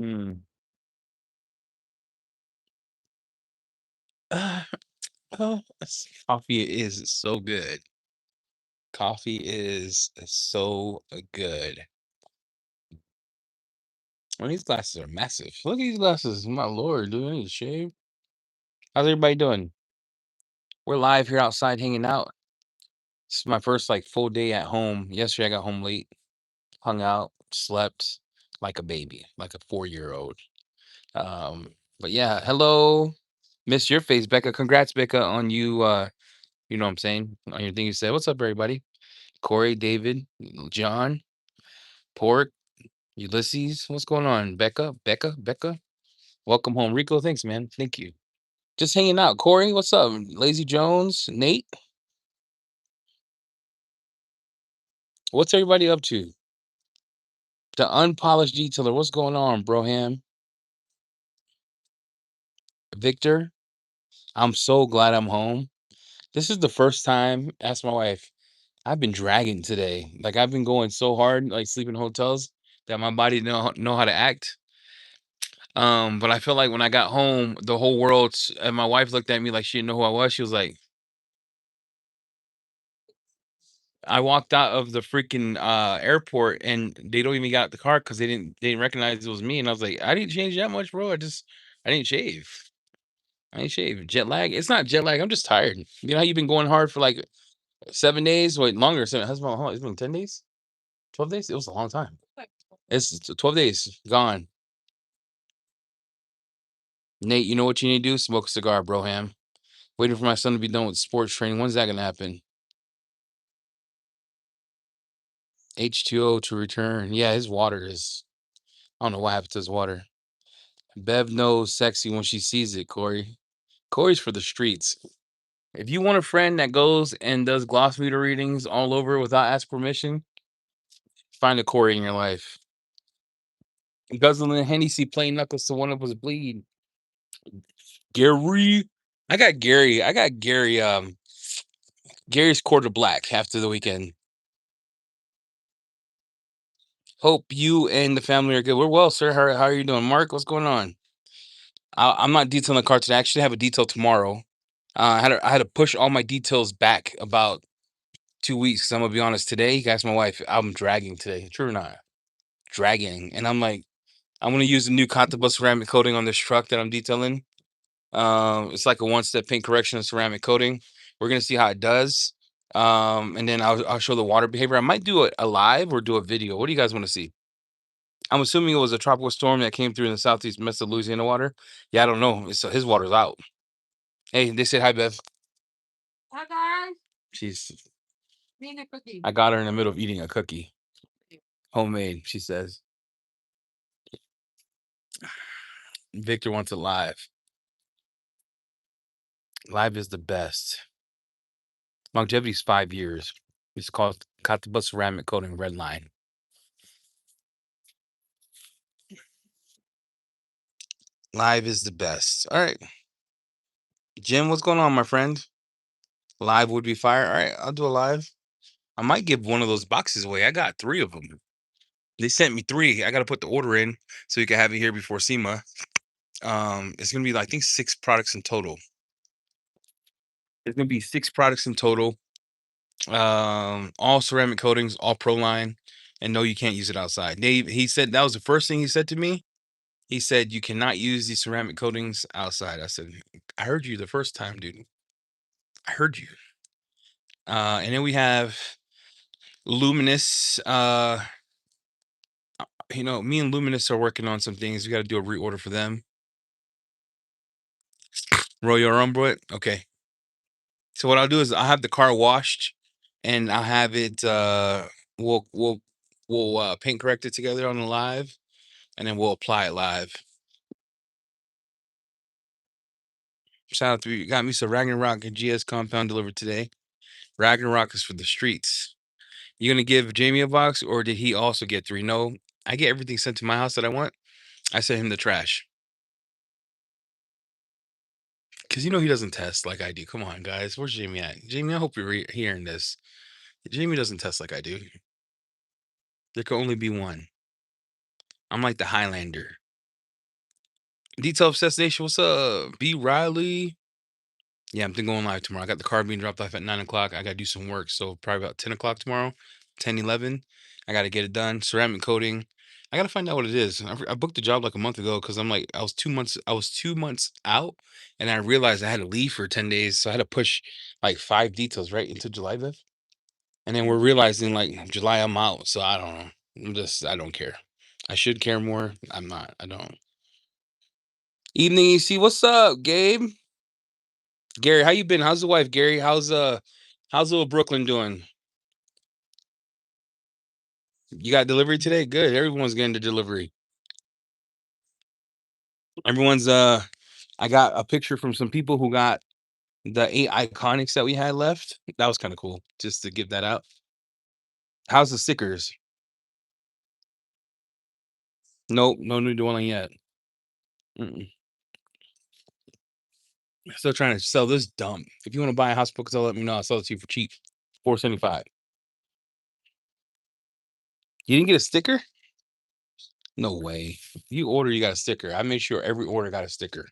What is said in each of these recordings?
Mm. Uh, Coffee is so good. Coffee is so good. Well, these glasses are massive. Look at these glasses. My lord, dude, I need to shave. How's everybody doing? We're live here outside hanging out. This is my first like full day at home. Yesterday I got home late, hung out, slept like a baby, like a 4-year-old. But yeah, hello. Miss your face, Becca. Congrats, Becca, on you you know what I'm saying? On your thing you said. What's up, everybody? Corey, David, John, Pork, Ulysses. What's going on? Becca. Welcome home. Rico, thanks, man. Thank you. Just hanging out. Corey, what's up? Lazy Jones, Nate. What's everybody up to? The unpolished detailer. What's going on, Broham? Victor. I'm so glad I'm home. This is the first time, ask my wife, I've been dragging today. Like I've been going so hard, like sleeping in hotels, that my body know how to act. But I feel like when I got home, the whole world and my wife looked at me like she didn't know who I was. She was like, I walked out of the freaking airport and they don't even got out the car because they didn't recognize it was me. And I was like, I didn't change that much, bro. I didn't shave. I didn't shave. Jet lag. It's not jet lag. I'm just tired. You know how you've been going hard for like 7 days? Wait, longer. It's been 10 days? 12 days? It was a long time. It's 12 days gone. Nate, you know what you need to do? Smoke a cigar, bro, ham. Waiting for my son to be done with sports training. When's that gonna happen? H2O to return. Yeah, his water is. I don't know what happened to his water. Bev knows sexy when she sees it, Corey. Corey's for the streets. If you want a friend that goes and does gloss meter readings all over without asking permission, find a Corey in your life. Guzzling Hennessy plain knuckles to one of us bleed. Gary. I got Gary. Gary's quarter black after the weekend. Hope you and the family are good. We're well, sir. How are you doing? Mark, what's going on? I'm not detailing the car today. I actually have a detail tomorrow. I had to push all my details back about 2 weeks. 'Cause I'm gonna be honest. Today, you guys, my wife, I'm dragging today. True or not? Dragging, and I'm like, I'm gonna use the new Contable ceramic coating on this truck that I'm detailing. It's like a one-step paint correction and ceramic coating. We're gonna see how it does. And then I'll show the water behavior. I might do a live or do a video. What do you guys want to see? I'm assuming it was a tropical storm that came through in the southeast, messed the Louisiana water. Yeah, I don't know. His water's out. Hey, they said hi, Bev. Hi guys. She's. Eating a cookie. I got her in the middle of eating a cookie, homemade. She says. Victor wants it live. Live is the best. Longevity is 5 years. It's called Kataba ceramic coating red line. Live is the best. All right, Jim, what's going on, my friend? Live would be fire. All right, I'll do a live. I might give one of those boxes away. I got 3 of them. They sent me 3. I got to put the order in so you can have it here before SEMA. It's gonna be like, I think 6 products in total. It's gonna be 6 products in total. All ceramic coatings, all pro line, and no, you can't use it outside. He said that was the first thing he said to me. He said you cannot use these ceramic coatings outside. I said, I heard you the first time, dude. I heard you. And then we have Luminous. Me and Luminous are working on some things. We got to do a reorder for them. Royal Rumble it. Okay. So what I'll do is I'll have the car washed and I'll have it we'll paint correct it together on the live and then we'll apply it live. Shout out to you. Got me some Ragnarok and GS compound delivered today. Ragnarok is for the streets. You gonna give Jamie a box or did he also get 3? No, I get everything sent to my house that I want. I send him the trash. Cause he doesn't test like I do. Come on, guys. Where's Jamie at? Jamie, I hope you're hearing this. Jamie doesn't test like I do. There can only be one. I'm like the Highlander. Detail Obsessed Nation, what's up? B Riley. Yeah, I'm thinking going live tomorrow. I got the car being dropped off at 9 o'clock. I gotta do some work, so probably about 10 o'clock tomorrow, 10, 11. I gotta get it done. Ceramic coating. I gotta find out what it is. I booked the job like a month ago because I'm like, I was 2 months out, and I realized I had to leave for 10 days. So I had to push like 5 details right into July 5th. And then we're realizing like July I'm out. So I don't know. I don't care. I should care more. I'm not. I don't. Evening EC, what's up, Gabe? Gary, how you been? How's the wife, Gary? How's little Brooklyn doing? You got delivery today? Good. Everyone's getting the delivery. Everyone's I got a picture from some people who got the 8 iconics that we had left. That was kind of cool just to give that out. How's the stickers? Nope, no new dwelling yet. Mm-mm. Still trying to sell this dump. If you want to buy a house book, let me know. I'll sell it to you for cheap. 475. You didn't get a sticker? No way. You order, you got a sticker. I made sure every order got a sticker.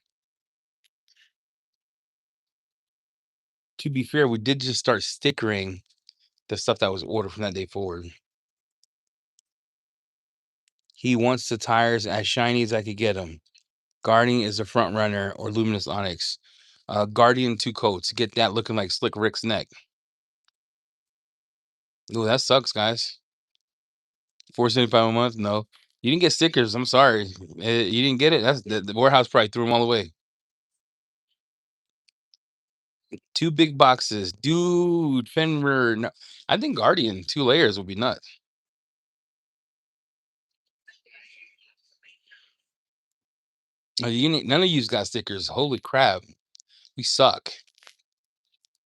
To be fair, we did just start stickering the stuff that was ordered from that day forward. He wants the tires as shiny as I could get them. Guardian is the front runner or Luminous Onyx. Guardian 2 coats. Get that looking like Slick Rick's neck. Oh, that sucks, guys. 475 a month? No. You didn't get stickers. I'm sorry. You didn't get it. That's the warehouse probably threw them all away. 2 big boxes. Dude, Fenrir. No. I think Guardian 2 layers would be nuts. None of you's got stickers. Holy crap. We suck.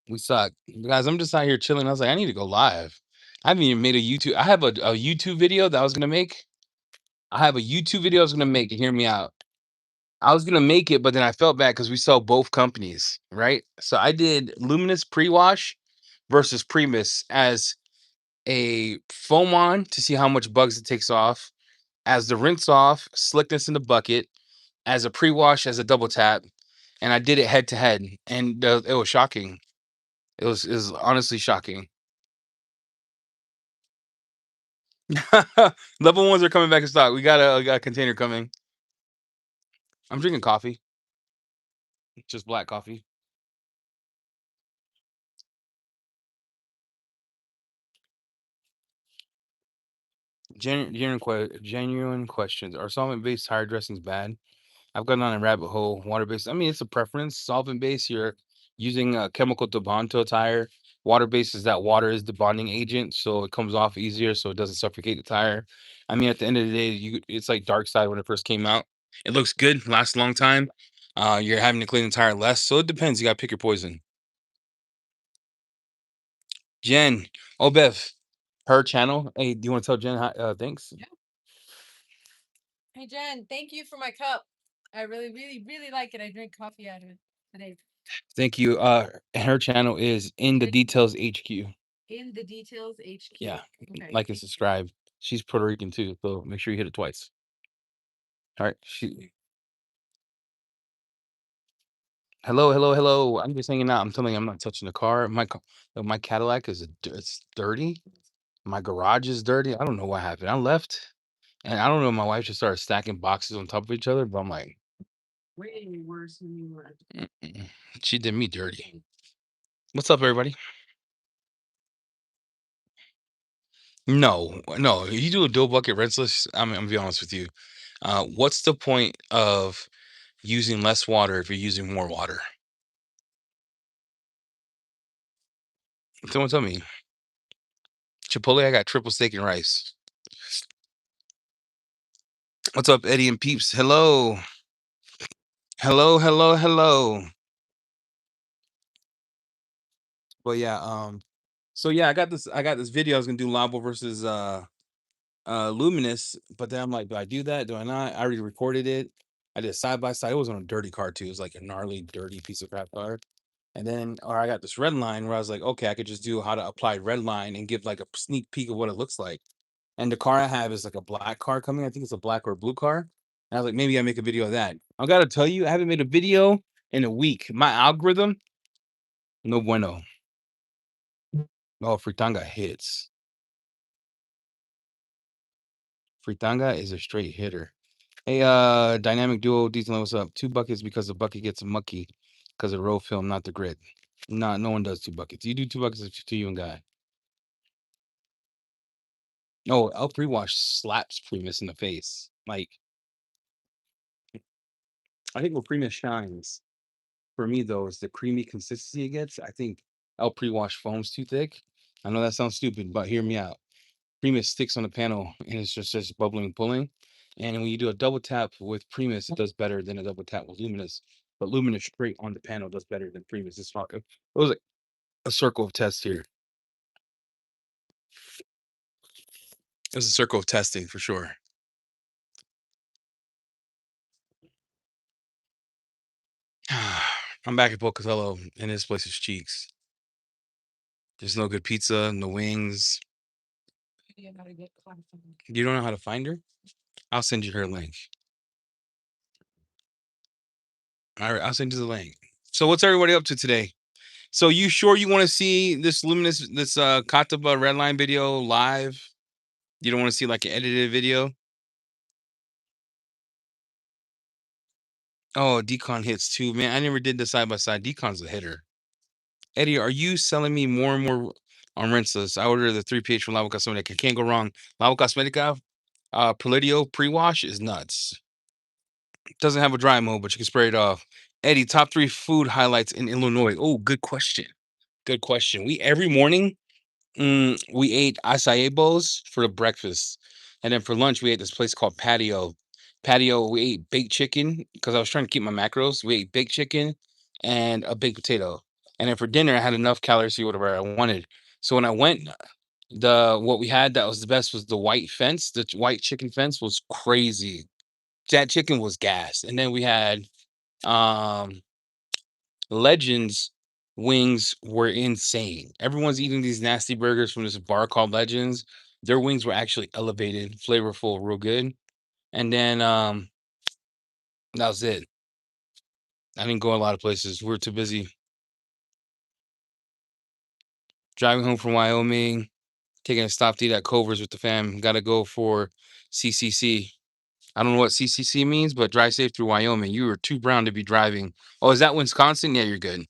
We suck. Guys, I'm just out here chilling. I was like, I need to go live. I haven't even made a YouTube. I have a YouTube video that I was gonna make. I have a YouTube video I was gonna make. Hear me out. I was gonna make it, but then I felt bad because we saw both companies, right? So I did Luminous pre-wash versus Primus as a foam on to see how much bugs it takes off, as the rinse off, slickness in the bucket, as a pre-wash, as a double tap, and I did it head to head, and it was shocking. It was honestly shocking. Level ones are coming back in stock. We got a container coming. I'm drinking coffee, just black coffee. Genuine questions. Are solvent-based tire dressings bad? I've gone on a rabbit hole. Water-based. I mean, it's a preference. Solvent-based, you're using a chemical to bond to a tire. Water-based is that water is the bonding agent, so it comes off easier, so it doesn't suffocate the tire. I mean, at the end of the day, it's like Dark Side when it first came out. It looks good, lasts a long time. You're having to clean the tire less, so it depends. You gotta pick your poison. Jen, oh Bev, her channel. Hey, do you want to tell Jen hi, thanks? Yeah. Hey Jen, thank you for my cup. I really, really, really like it. I drink coffee out of it today. Thank you. Her channel is In the Details HQ. In the Details HQ. Yeah, Okay. like and subscribe. She's Puerto Rican too, so make sure you hit it twice. All right. Hello, hello, hello. I'm just hanging out. I'm telling you, I'm not touching the car. My Cadillac it's dirty. My garage is dirty. I don't know what happened. I left, and I don't know. My wife just started stacking boxes on top of each other, but I'm like, Way worse than you were. "Mm-mm." She did me dirty. What's up, everybody? No, no. You do a dual bucket rentless. I'm gonna be honest with you. What's the point of using less water if you're using more water? Someone tell me. Chipotle, I got triple steak and rice. What's up, Eddie and Peeps? Hello. Hello, hello, hello. But yeah, so yeah, I got this video I was gonna do Labo versus Luminous, but then I'm like, do I do that? Do I not? I already recorded it. I did side by side. It was on a dirty car too. It was like a gnarly, dirty piece of crap car. And then, or I got this red line where I was like, okay, I could just do how to apply red line and give like a sneak peek of what it looks like. And the car I have is like a black car coming. I think it's a black or blue car. I was like, maybe I make a video of that. I gotta tell you, I haven't made a video in a week. My algorithm, no bueno. Oh, fritanga hits. Fritanga is a straight hitter. Hey, dynamic duo, decent. What's up? 2 buckets because the bucket gets mucky because of roll film, not the grit. Not no one does 2 buckets. You do 2 buckets to you and guy. Oh, El pre-wash slaps Primus in the face. Like I think where Primus shines for me though is the creamy consistency it gets. I think El pre-wash foam's too thick. I know that sounds stupid, but hear me out. Primus sticks on the panel and it's just bubbling and pulling. And when you do a double tap with Primus, it does better than a double tap with Luminous. But Luminous straight on the panel does better than Primus. It was like a circle of tests here. It was a circle of testing for sure. I'm back at Pocatello and this place is cheeks. There's no good pizza, no wings. You don't know how to find her? I'll send you her link. All right, I'll send you the link. So what's everybody up to today? So you sure you want to see this luminous this Kataba Redline video live? You don't want to see like an edited video? Oh, Decon hits too, man. I never did the side by side. Decon's a hitter. Eddie, are you selling me more and more on rinseless? I ordered the 3 pH from Lava Cosmetica. Can't go wrong. Lava Cosmetica, Prelidio pre-wash is nuts. Doesn't have a dry mode, but you can spray it off. Eddie, top 3 food highlights in Illinois. Oh, good question. Good question. We every morning we ate acai bowls for the breakfast, and then for lunch we ate this place called Patio. Patio, we ate baked chicken because I was trying to keep my macros. We ate baked chicken and a baked potato, and then for dinner I had enough calories to eat whatever I wanted. So when I went, the what we had that was the best was the white fence. The white chicken fence was crazy. That chicken was gas, and then we had um Legends wings were insane. Everyone's eating these nasty burgers from this bar called Legends. Their wings were actually elevated, flavorful, real good. And then that was it. I didn't go a lot of places. We were too busy driving home from Wyoming, taking a stop to eat at Culver's with the fam. Got to go for CCC. I don't know what CCC means, but drive safe through Wyoming. You were too brown to be driving. Oh, is that Wisconsin? Yeah, you're good.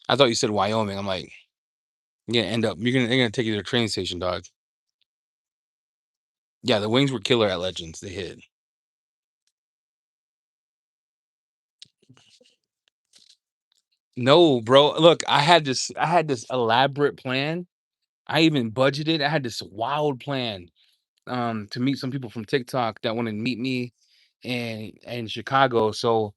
I thought you said Wyoming. I'm like, you're gonna end up. They're gonna take you to the train station, dog. Yeah, the wings were killer at Legends. They hit. No, bro. Look, I had this elaborate plan. I even budgeted. I had this wild plan to meet some people from TikTok that want to meet me in Chicago. So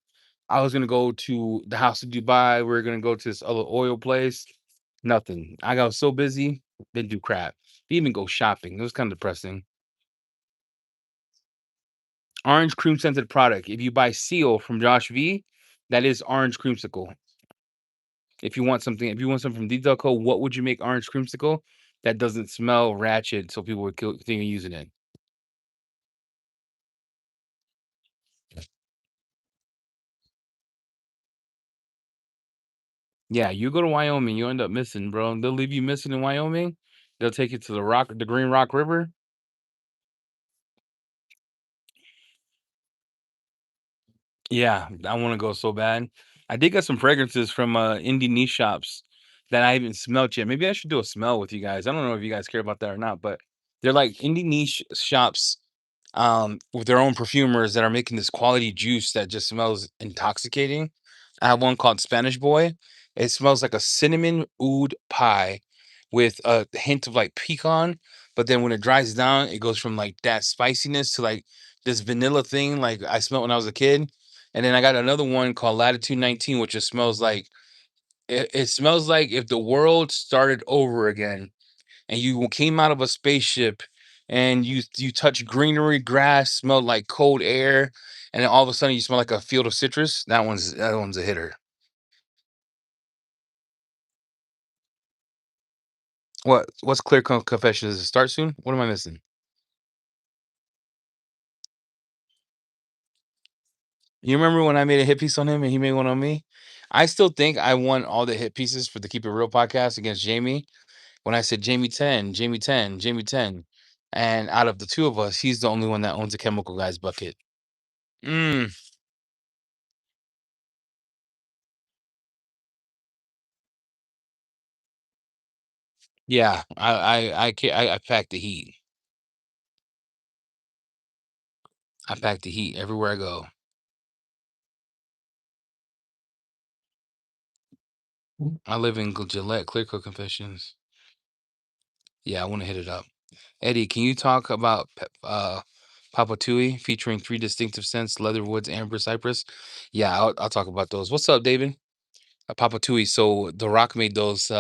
I was gonna go to the House of Dubai. We are gonna go to this other oil place. Nothing. I got so busy, didn't do crap. Didn't even go shopping. It was kind of depressing. Orange cream scented product. If you buy Seal from Josh V, that is orange creamsicle. If you want something from Detail Co, what would you make orange creamsicle that doesn't smell ratchet so people would think you're using it? Yeah, you go to Wyoming, you end up missing, bro. They'll leave you missing in Wyoming. They'll take you to the Green Rock River. Yeah, I want to go so bad. I did get some fragrances from indie niche shops that I haven't smelled yet. Maybe I should do a smell with you guys. I don't know if you guys care about that or not, but they're like indie niche shops with their own perfumers that are making this quality juice that just smells intoxicating. I have one called Spanish Boy. It smells like a cinnamon oud pie with a hint of like pecan, but then when it dries down, it goes from like that spiciness to like this vanilla thing like I smelled when I was a kid. And then I got another one called Latitude 19, which just smells like it smells like if the world started over again and you came out of a spaceship and you touch greenery, grass, smelled like cold air, and then all of a sudden you smell like a field of citrus. That one's a hitter. What's clear confession? Does it start soon? What am I missing? You remember when I made a hit piece on him and he made one on me? I still think I won all the hit pieces for the Keep It Real podcast against Jamie when I said Jamie 10, Jamie 10, Jamie 10. And out of the two of us, he's the only one that owns a Chemical Guys bucket. Mm, yeah, I pack the heat. I pack the heat everywhere I go. I live in Gillette, Clear Coat Confessions. Yeah, I want to hit it up. Eddie, can you talk about Papa Tui featuring three distinctive scents: leather, woods, amber, cypress? Yeah, I'll talk about those. What's up, David? Papa Tui. So The Rock made those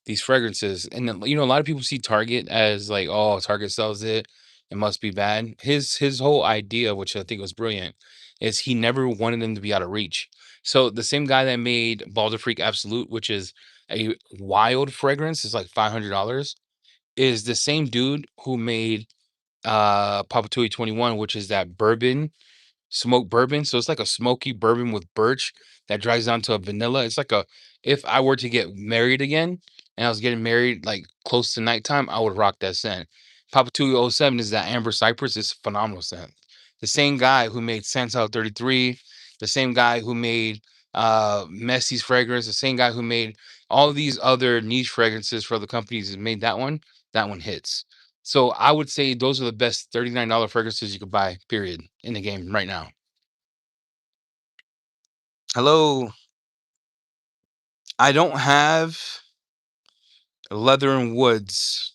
these fragrances, and then, a lot of people see Target as like, oh, Target sells it, it must be bad. His whole idea, which I think was brilliant, is he never wanted them to be out of reach. So the same guy that made Balder Freak Absolute, which is a wild fragrance, is like $500, is the same dude who made Papa Tui 21, which is that bourbon smoked bourbon. So it's like a smoky bourbon with birch that dries down to a vanilla. It's like a if I were to get married again and I was getting married like close to nighttime, I would rock that scent. Papa 207 is that amber cypress. It's a phenomenal scent. The same guy who made Santal 33, the same guy who made Messy's fragrance, the same guy who made all these other niche fragrances for other companies that made that one hits. So I would say those are the best $39 fragrances you could buy, period, in the game right now. Hello. I don't have leather and woods,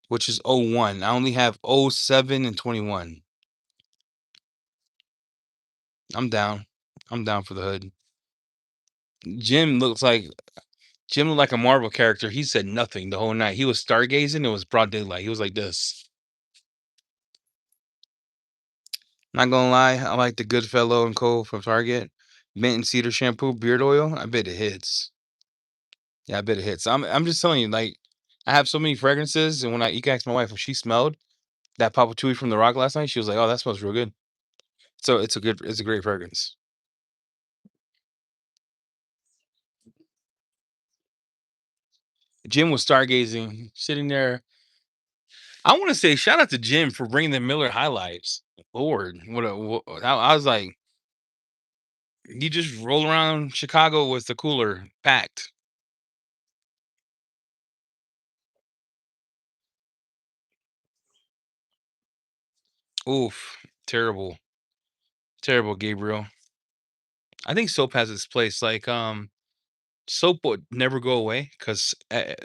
which is '01. I only have '07 and 21. I'm down. I'm down for the hood. Jim looks like Jim looked like a Marvel character. He said nothing the whole night. He was stargazing. It was broad daylight. He was like this. Not gonna lie, I like the Goodfellow and Co. from Target. Mint and cedar shampoo, beard oil. I bet it hits. Yeah, I bet it hits. I'm just telling you, like, I have so many fragrances, and when I asked my wife if she smelled that Papa Tui from The Rock last night, she was like, "Oh, that smells real good." So it's a great fragrance. Jim was stargazing, sitting there. I want to say shout out to Jim for bringing the Miller highlights. Lord, I was like, you just roll around Chicago with the cooler packed. Oof, terrible, terrible, Gabriel. I think soap has its place. Like, soap would never go away because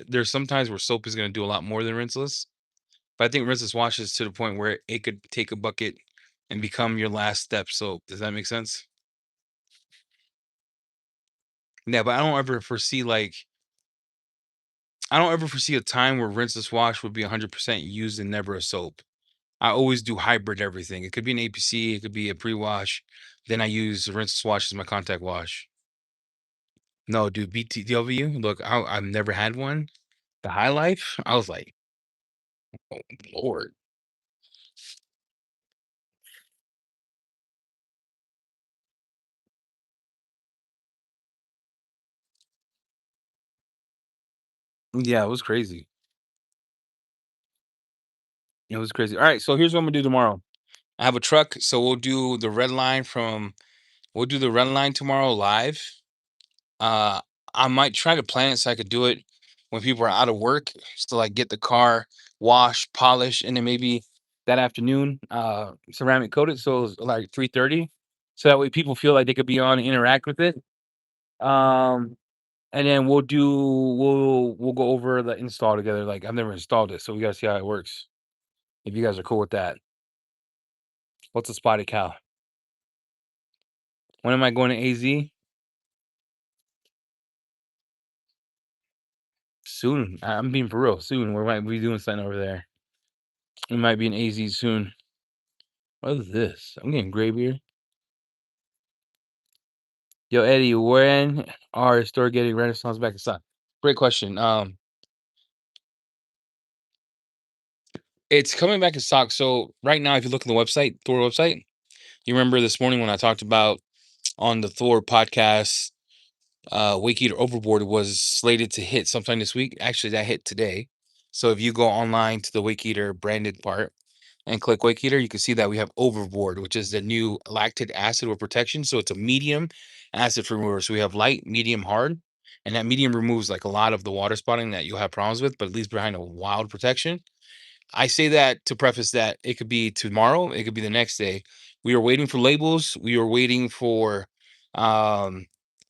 there's sometimes where soap is going to do a lot more than rinseless. But I think rinseless washes to the point where it could take a bucket and become your last step soap. Does that make sense? Yeah, but I don't ever foresee a time where rinseless wash would be 100% used and never a soap. I always do hybrid everything. It could be an APC, it could be a pre-wash. Then I use rinseless wash as my contact wash. No, dude, BTW. Look, I've never had one. The High Life. I was like, oh, Lord. Yeah, it was crazy. It was crazy. All right, so here's what I'm gonna do tomorrow. I have a truck, so we'll do the red line tomorrow live. Uh, I might try to plan it so I could do it when people are out of work, so like get the car washed, polished, and then maybe that afternoon, ceramic coat it so it's like 3:30, so that way people feel like they could be on and interact with it. Um, and then we'll go over the install together. Like I've never installed it, so we gotta see how it works. If you guys are cool with that, what's a spotted cow? When am I going to AZ? Soon. I'm being for real. Soon. We might be doing something over there. We might be in AZ soon. What is this? I'm getting gray beard. Yo, Eddie, when are store getting Renaissance back in stock? Great question. It's coming back in stock. So right now, if you look on the website, Thor website, You remember this morning when I talked about on the Thor podcast, Wake Eater Overboard was slated to hit sometime this week. Actually, that hit today. So if you go online to the Wake Eater branded part and click Wake Eater, you can see that we have Overboard, which is the new lactic acid with protection. So it's a medium acid remover. So we have light, medium, hard. And that medium removes like a lot of the water spotting that you'll have problems with, but it leaves behind a wild protection. I say that to preface that it could be tomorrow, it could be the next day. We are waiting for labels. We are waiting for um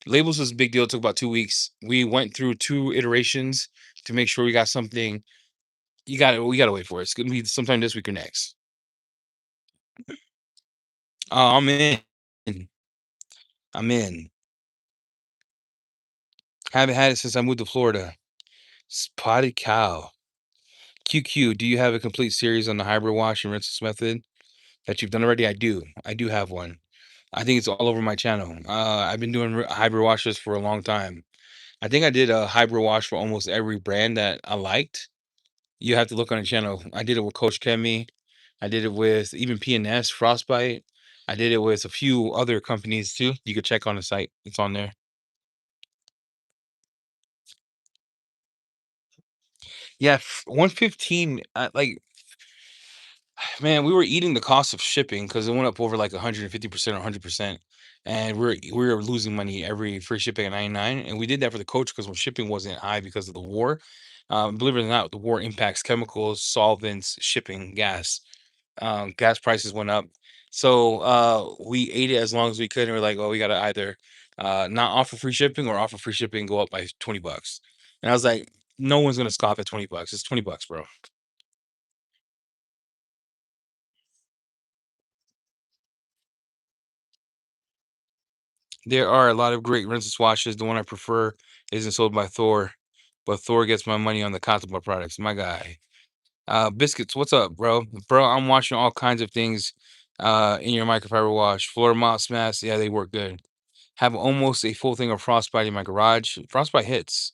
labels was a big deal. It took about 2 weeks. We went through two iterations to make sure we got something. We gotta wait for it. It's gonna be sometime this week or next. I'm in. I'm in. Haven't had it since I moved to Florida. Spotted cow. QQ, do you have a complete series on the hybrid wash and rinse method that you've done already? I do. I do have one. I think it's all over my channel. I've been doing hybrid washes for a long time. I think I did a hybrid wash for almost every brand that I liked. You have to look on the channel. I did it with Coach Kemi. I did it with even PNS, Frostbite. I did it with a few other companies too. You could check on the site. It's on there. Yeah, 115. Like, man, we were eating the cost of shipping because it went up over like 150% or 100%. And we were losing money every free shipping at 99. And we did that for the coach because when shipping wasn't high because of the war. Believe it or not, the war impacts chemicals, solvents, shipping, gas. Gas prices went up. So we ate it as long as we could. And we're like, oh, we gotta either not offer free shipping or offer free shipping and go up by $20. And I was like, no one's gonna scoff at $20. It's $20, bro. There are a lot of great rinse washes. The one I prefer isn't sold by Thor, but Thor gets my money on the Kataba products. My guy. Biscuits, what's up, bro? Bro, I'm washing all kinds of things in your microfiber wash. Floor mops, mask, yeah, they work good. Have almost a full thing of Frostbite in my garage. Frostbite hits.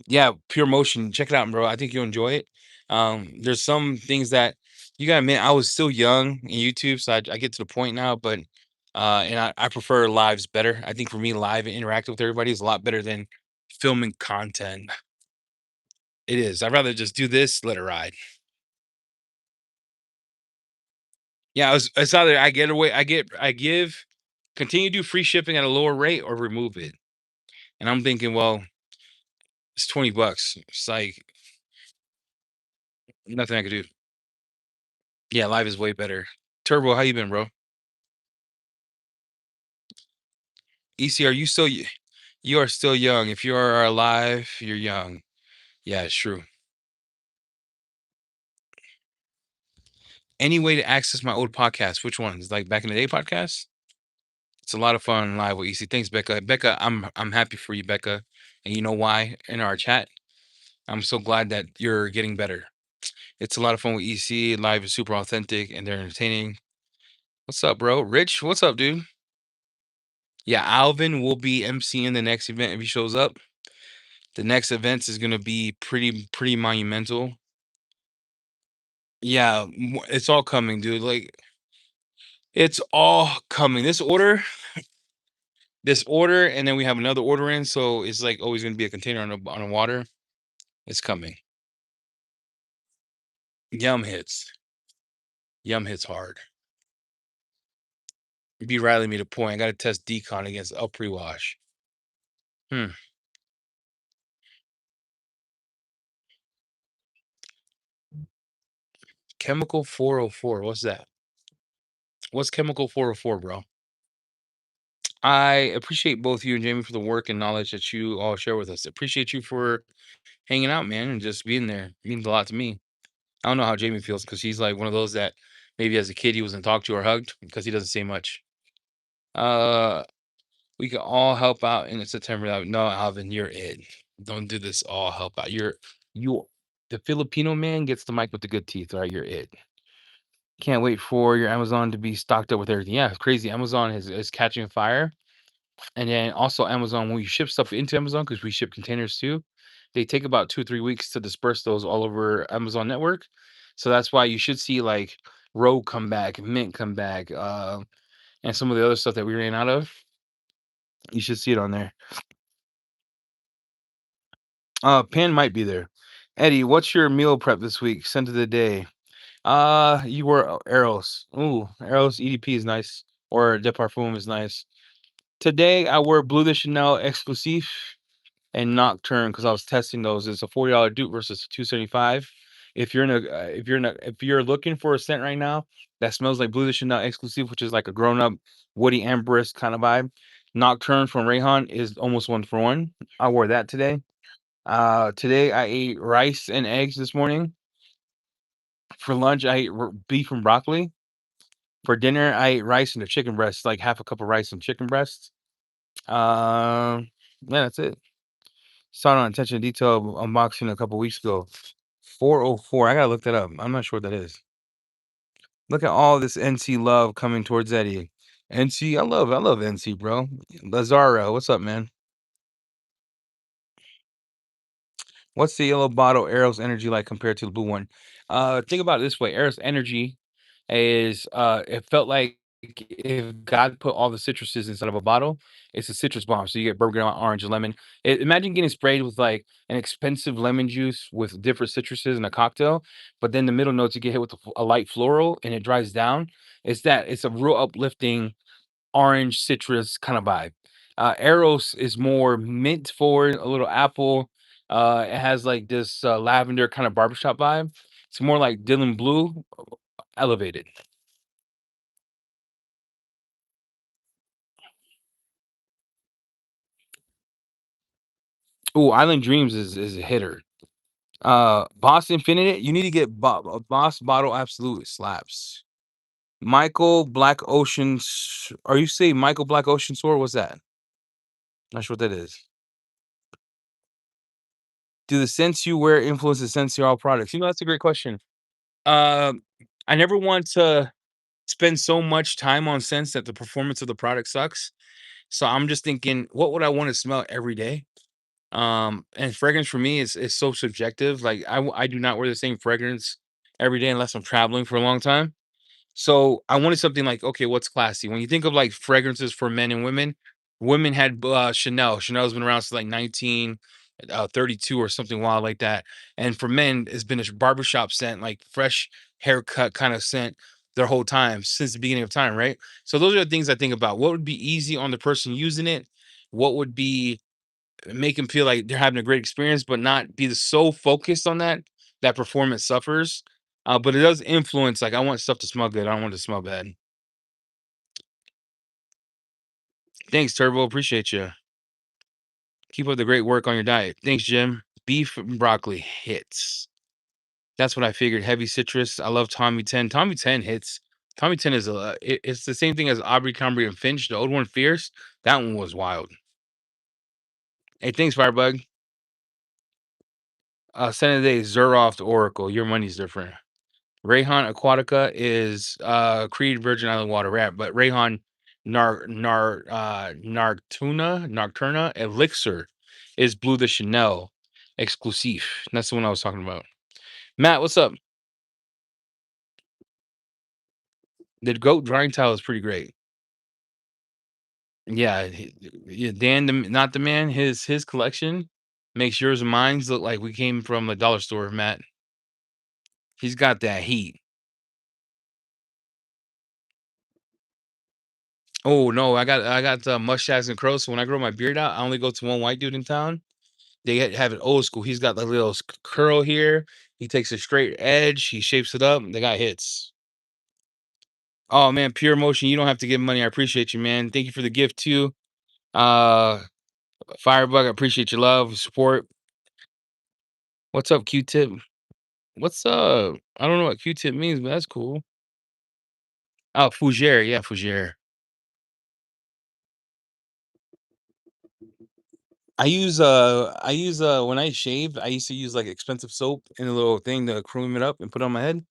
Yeah, Pure Motion. Check it out, bro. I think you'll enjoy it. There's some things that you gotta admit, I was still young in YouTube, so I get to the point now, but and I prefer lives better. I think for me, live and interacting with everybody is a lot better than filming content. It is. I'd rather just do this, let it ride. Yeah, it's either I get away, I give, continue to do free shipping at a lower rate or remove it. And I'm thinking, well, it's $20. It's like nothing I could do. Yeah, live is way better. Turbo, how you been, bro? EC, are you still you are still young. If you are alive, you're young. Yeah, it's true. Any way to access my old podcast? Which ones? Like back in the day podcasts? It's a lot of fun live with EC. Thanks, Becca. Becca, I'm happy for you, Becca. And you know why in our chat? I'm so glad that you're getting better. It's a lot of fun with EC. Live is super authentic and they're entertaining. What's up, bro? Rich, what's up, dude? Yeah, Alvin will be emceeing the next event if he shows up. The next event is gonna be pretty monumental. Yeah, it's all coming, dude. Like it's all coming. This order, and then we have another order in, so it's like always gonna be a container on the water. It's coming. Yum hits. Yum hits hard. B Riley made a point. I gotta test decon against L pre-wash. Hmm. Chemical 404. What's that? What's Chemical 404, bro? I appreciate both you and Jamie for the work and knowledge that you all share with us. Appreciate you for hanging out, man, and just being there. It means a lot to me. I don't know how Jamie feels because he's like one of those that maybe as a kid he wasn't talked to or hugged because he doesn't say much. Uh, we can all help out in September. No, Alvin, you're it. Don't do this. All help out. You. The Filipino man gets the mic with the good teeth. Right, you're it. Can't wait for your Amazon to be stocked up with everything. Yeah, it's crazy. Amazon is catching fire. And then also Amazon, when we ship stuff into Amazon, because we ship containers too, they take about 2 or 3 weeks to disperse those all over Amazon network. So that's why you should see like Rogue come back, Mint come back, and some of the other stuff that we ran out of. You should see it on there. Pan might be there. Eddie, what's your meal prep this week? Scent of the day. You were Eros. Ooh, Eros EDP is nice, or De Parfum is nice. Today I wore Bleu de Chanel Exclusive and Nocturne because I was testing those. It's a $40 dupe versus 275. If you're looking for a scent right now that smells like Bleu de Chanel Exclusive, which is like a grown up woody amberous kind of vibe, Nocturne from Rayhan is almost 1 for 1. I wore that today. Today I ate rice and eggs this morning. For lunch, I ate beef and broccoli. For dinner, I ate rice and a chicken breast, like half a cup of rice and chicken breasts. Yeah, that's it. Saw it on attention to detail unboxing a couple weeks ago. 404. I gotta look that up. I'm not sure what that is. Look at all this NC love coming towards Eddie. NC, I love NC, bro. Lazaro, what's up, man? What's the yellow bottle Arrow's energy like compared to the blue one? Think about it this way. Arrow's energy is it felt like if God put all the citruses inside of a bottle, it's a citrus bomb. So you get bergamot, orange, and lemon. Imagine getting sprayed with like an expensive lemon juice with different citruses in a cocktail, but then the middle notes you get hit with a light floral and it dries down. It's a real uplifting orange citrus kind of vibe. Eros is more mint forward, a little apple. It has like this lavender kind of barbershop vibe. It's more like Dylan Blue elevated. Ooh, Island Dreams is a hitter. Boss Infinite, you need to get Boss Bottle Absolute slaps. Michael Black Ocean. Are you saying Michael Black Ocean Sword? What's that? Not sure what that is. Do the scents you wear influence the scents of all products? That's a great question. Um, I never want to spend so much time on scents that the performance of the product sucks. So I'm just thinking, what would I want to smell every day? And fragrance for me is so subjective. Like I do not wear the same fragrance every day unless I'm traveling for a long time. So I wanted something like, okay, what's classy? When you think of like fragrances for men and women, women had Chanel. Chanel's been around since like 1932 or something wild like that. And for men, it's been a barbershop scent, like fresh haircut kind of scent their whole time since the beginning of time, right? So those are the things I think about. What would be easy on the person using it? What would be make them feel like they're having a great experience, but not be so focused on that performance suffers. But it does influence. Like I want stuff to smell good. I don't want it to smell bad. Thanks, Turbo. Appreciate you. Keep up the great work on your diet. Thanks, Jim. Beef and broccoli hits. That's what I figured. Heavy citrus. I love Tommy 10. Tommy 10 hits. Tommy 10 is it's the same thing as Aubrey, Cambry, and Finch. The old one, Fierce. That one was wild. Hey, thanks, Firebug. Senate Zeroff Oracle. Your money's different. Rayhan Aquatica is Creed Virgin Island water rat, but Rayhan Nocturna Elixir is Blue de Chanel exclusive. That's the one I was talking about. Matt, what's up? The goat drying towel is pretty great. Yeah, yeah, Dan, not the man. His collection makes yours and mine's look like we came from a dollar store. Matt, he's got that heat. Oh no, I got mustaches and crows. So when I grow my beard out, I only go to one white dude in town. They have it old school. He's got the little curl here. He takes a straight edge. He shapes it up. The guy hits. Oh man, pure emotion. You don't have to give money. I appreciate you, man. Thank you for the gift too. Uh, Firebug. I appreciate your love, support. What's up, Q-Tip? What's up? I don't know what Q-Tip means, but that's cool. Oh, Fougere. Yeah, Fougere. I use when I shave, I used to use like expensive soap in a little thing to cream it up and put on my head.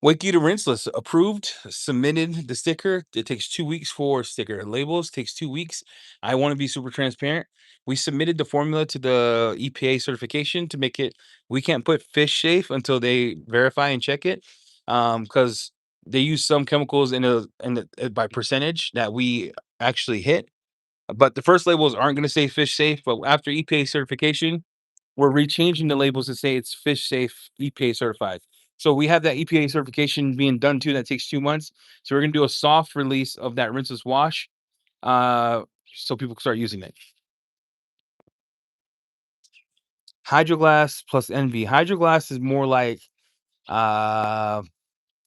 Wake you to rinseless. Approved, submitted the sticker. It takes 2 weeks for sticker. Labels takes 2 weeks. I want to be super transparent. We submitted the formula to the EPA certification to make it. We can't put fish safe until they verify and check it. Because They use some chemicals by percentage that we actually hit, but the first labels aren't gonna say fish safe, but after EPA certification, we're rechanging the labels to say it's fish safe, EPA certified. So we have that EPA certification being done too, that takes 2 months. So we're gonna do a soft release of that rinseless wash, uh, so people can start using it. Hydroglass plus NV. Hydroglass is more like, uh,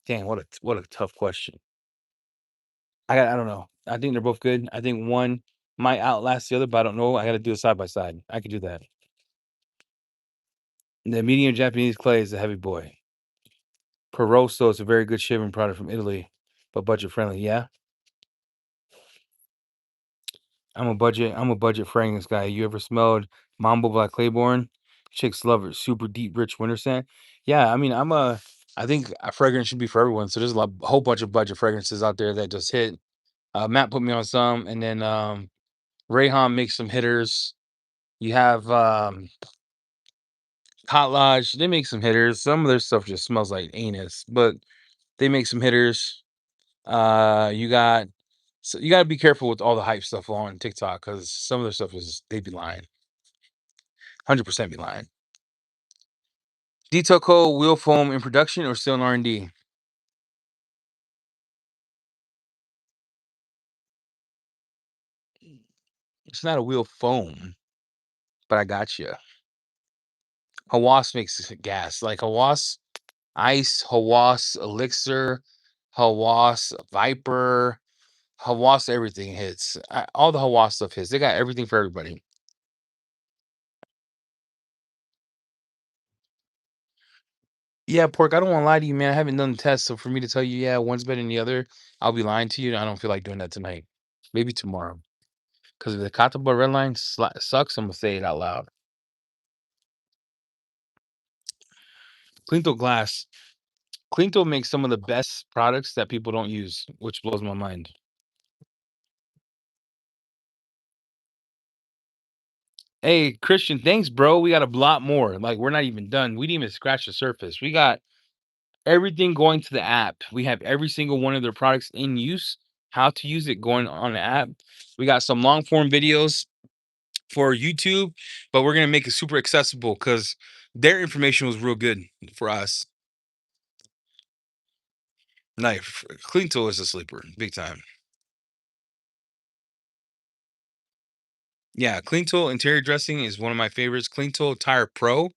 dang, what a tough question. I don't know. I think they're both good. I think one might outlast the other, but I don't know. I gotta do it side by side. I could do that. The medium Japanese clay is a heavy boy. Peroso is a very good shaving product from Italy, but budget friendly. Yeah, I'm a budget fragrance guy. You ever smelled Mambo by Claiborne? Chicks love it. Super deep, rich winter scent. Yeah, I mean, I think a fragrance should be for everyone. So there's a whole bunch of budget fragrances out there that just hit. Matt put me on some, and then Rayhan makes some hitters. You have Hot Lodge, they make some hitters. Some of their stuff just smells like anus, but they make some hitters. You got so you gotta be careful with all the hype stuff on TikTok because some of their stuff is they be lying. 100% be lying. Detail code wheel foam in production or still in R&D? It's not a wheel foam, but I got you. Hawas makes gas like Hawas Ice, Hawas Elixir, Hawas Viper, Hawas everything hits. All the Hawas stuff hits. They got everything for everybody. Yeah, pork. I don't want to lie to you, man. I haven't done the test, so for me to tell you, yeah, one's better than the other, I'll be lying to you. I don't feel like doing that tonight. Maybe tomorrow. Because if the Catawba red line sucks, I'm gonna say it out loud. Clinto Glass. Clinto makes some of the best products that people don't use, which blows my mind. Hey, Christian, thanks, bro. We got a lot more. Like, we're not even done. We didn't even scratch the surface. We got everything going to the app. We have every single one of their products in use, how to use it going on the app. We got some long form videos for YouTube, but we're gonna make it super accessible because their information was real good for us. Knife Clean Tool is a sleeper, big time. Yeah, Clean Tool interior dressing is one of my favorites. Clean Tool Tire Pro.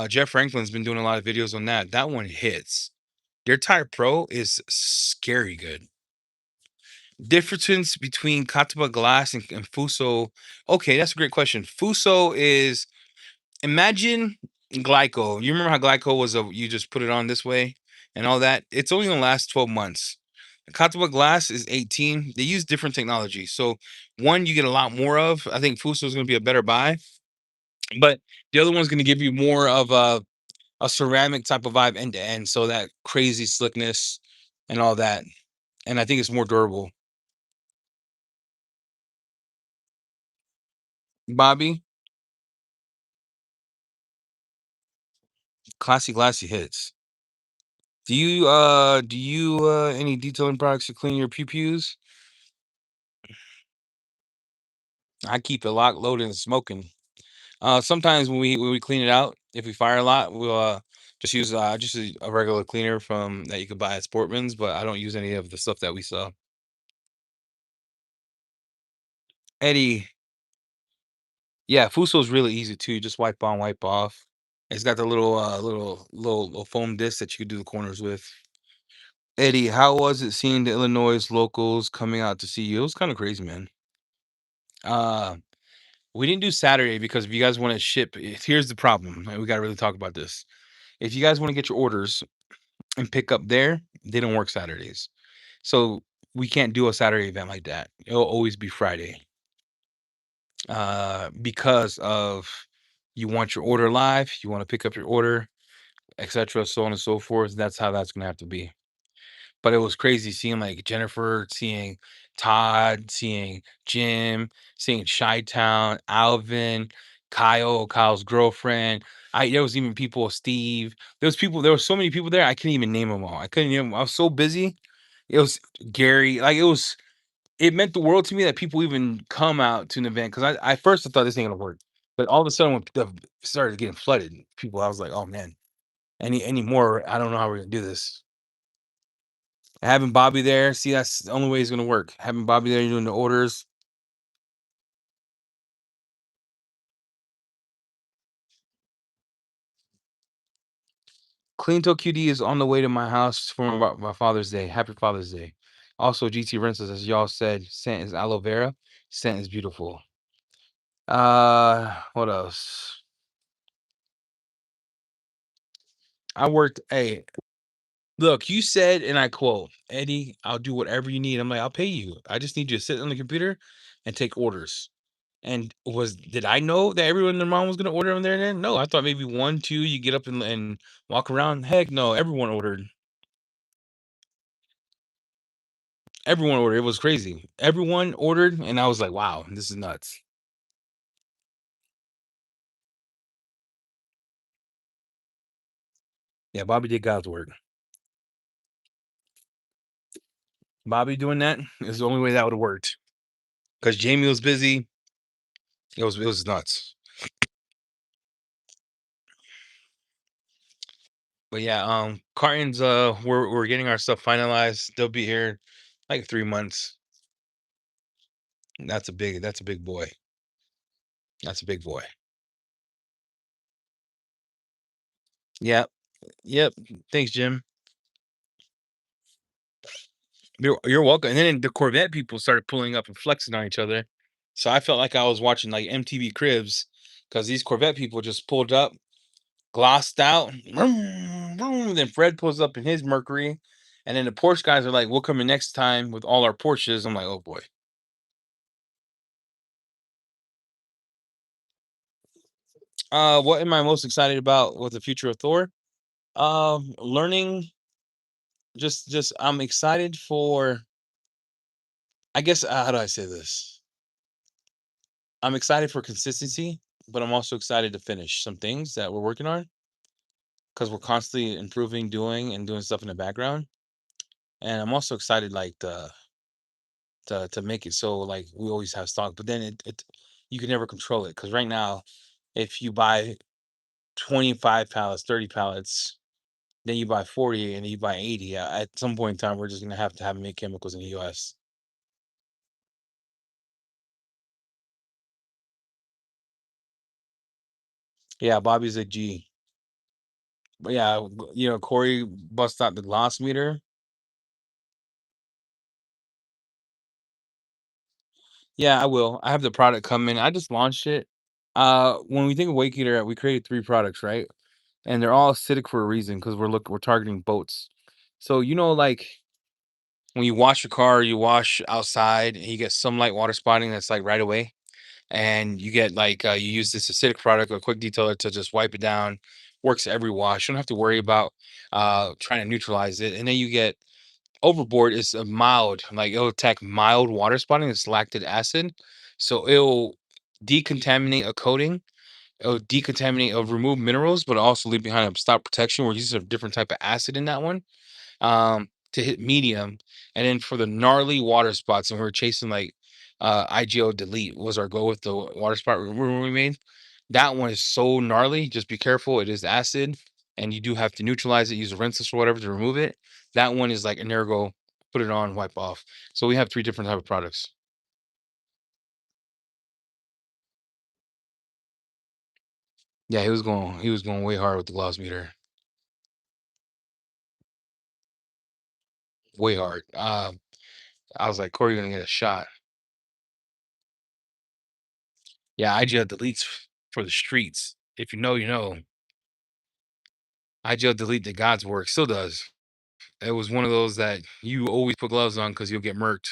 Jeff Franklin's been doing a lot of videos on that. That one hits. Their Tire Pro is scary good. Difference between Kataba Glass and Fuso. Okay, that's a great question. Fuso is imagine glyco. You remember how glyco was a you just put it on this way and all that? It's only gonna last 12 months. Kataba glass is 18. They use different technology. So one you get a lot more of. I think Fuso is gonna be a better buy, but the other one's gonna give you more of a ceramic type of vibe end to end. So that crazy slickness and all that. And I think it's more durable. Bobby, classy glassy hits. Do you any detailing products to clean your pew-pews? I keep it locked, loaded, and smoking. Sometimes when we clean it out, if we fire a lot, we'll just use a regular cleaner from that you could buy at Sportman's, but I don't use any of the stuff that we sell. Eddie, yeah, Fuso's really easy too. You just wipe on, wipe off. It's got the little foam disc that you could do the corners with. Eddie, how was it seeing the Illinois locals coming out to see you? It was kind of crazy, man. Uh, we didn't do Saturday because if you guys want to ship, here's the problem. And we got to really talk about this. If you guys want to get your orders and pick up there, they don't work Saturdays. So we can't do a Saturday event like that. It'll always be Friday. Because of you want your order live, you want to pick up your order, etc., so on and so forth. That's how that's gonna have to be. But it was crazy seeing like Jennifer, seeing Todd, seeing Jim, seeing Chi Town, Alvin, Kyle's girlfriend. There was even people, Steve. There were so many people there. I couldn't even name them all. I couldn't name 'em. I was so busy. It was Gary. Like it meant the world to me that people even come out to an event because I first I thought this ain't gonna work, but all of a sudden when the started getting flooded, people, I was like, oh man, any more? I don't know how we're gonna do this. Having Bobby there, see, that's the only way it's gonna work. Having Bobby there doing the orders. Cleanto QD is on the way to my house for my Father's Day. Happy Father's Day. Also, GT Rentals, as y'all said, scent is aloe vera. Scent is beautiful. What else? I worked. Hey, look, you said, and I quote, Eddie, I'll do whatever you need. I'm like, I'll pay you. I just need you to sit on the computer and take orders. And did I know that everyone and their mom was gonna order them there and then? No, I thought maybe one, two, you get up and walk around. Heck no, everyone ordered. Everyone ordered. It was crazy. Everyone ordered, and I was like, wow, this is nuts. Yeah, Bobby did God's work. Bobby doing that is the only way that would have worked. Because Jamie was busy. It was nuts. But yeah, cartons, we're getting our stuff finalized. They'll be here like 3 months. That's a big boy. That's a big boy. Yep. Yep. Thanks, Jim. You're welcome. And then the Corvette people started pulling up and flexing on each other. So I felt like I was watching like MTV Cribs because these Corvette people just pulled up, glossed out. Vroom, vroom. Then Fred pulls up in his Mercury. And then the Porsche guys are like, we'll come in next time with all our Porsches. I'm like, oh boy. What am I most excited about with the future of Thor? Learning. Just I'm excited for. I guess how do I say this? I'm excited for consistency, but I'm also excited to finish some things that we're working on because we're constantly improving, doing stuff in the background. And I'm also excited, like to make it so like we always have stock. But then it you can never control it because right now, if you buy 25 pallets, 30 pallets, then you buy 40 and then you buy 80. At some point in time, we're just gonna have to make chemicals in the U.S. Yeah, Bobby's a G. But yeah, Corey bust out the gloss meter. Yeah, I will. I have the product coming. I just launched it. When we think of Wake Eater, we created 3 products, right? And they're all acidic for a reason because we're targeting boats. So like when you wash your car, you wash outside, and you get some light water spotting that's like right away, and you get like you use this acidic product, a quick detailer to just wipe it down. Works every wash. You don't have to worry about trying to neutralize it, and then you get overboard is a mild, like it'll attack mild water spotting. It's lactic acid, so it'll decontaminate a coating. It'll remove minerals, but also leave behind a stop protection. We're using a different type of acid in that one, to hit medium, and then for the gnarly water spots, and we're chasing like IGO delete was our goal with the water spot we made. That one is so gnarly. Just be careful. It is acid, and you do have to neutralize it. Use a rinseless or whatever to remove it. That one is like an ergo. Put it on, wipe off. So we have 3 different type of products. Yeah, he was going way hard with the gloss meter, way hard. I was like, Corey, you're gonna get a shot. Yeah, IGL deletes for the streets. If you know, you know. IGL delete did God's work, still does. It was one of those that you always put gloves on because you'll get murked.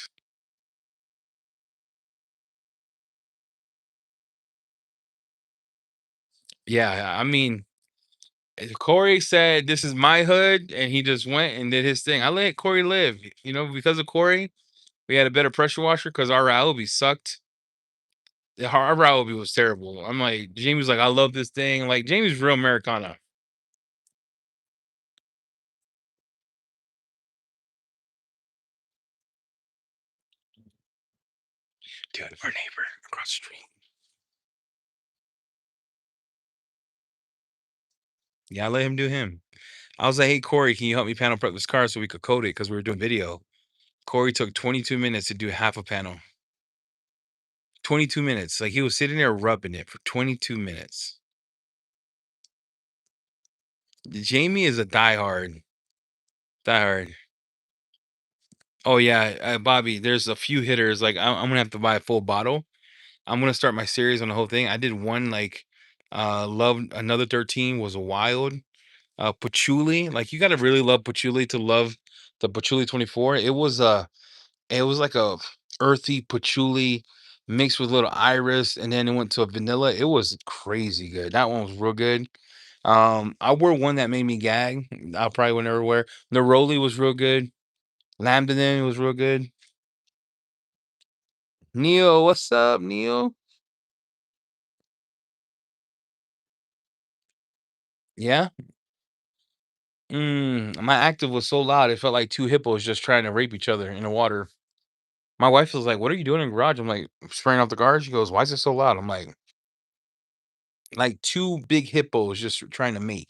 Yeah, I mean, Corey said, "This is my hood," and he just went and did his thing. I let Corey live, because of Corey. We had a better pressure washer because our Ryobi sucked. Our rivalry was terrible. I'm like, Jamie's like, I love this thing. Like, Jamie's real Americana. Dude, our neighbor across the street. Yeah, I let him do him. I was like, hey, Corey, can you help me panel prep this car so we could code it? Because we were doing video. Corey took 22 minutes to do half a panel. 22 minutes. Like, he was sitting there rubbing it for 22 minutes. Jamie is a diehard. Diehard. Oh, yeah. Bobby, there's a few hitters. Like, I'm going to have to buy a full bottle. I'm going to start my series on the whole thing. I did one, like, Love Another 13 was wild. Patchouli, like, you got to really love patchouli to love the patchouli 24. It was like a earthy patchouli mixed with a little iris, and then it went to a vanilla. It was crazy good. That one was real good. I wore one that made me gag. I probably would never wear. Neroli was real good. Lambda was real good. Neil, what's up, Neil? Yeah. My active was so loud it felt like two hippos just trying to rape each other in the water. My wife was like, "What are you doing in the garage?" I'm like, "Spraying out the garage." She goes, "Why is it so loud?" I'm like two big hippos just trying to mate.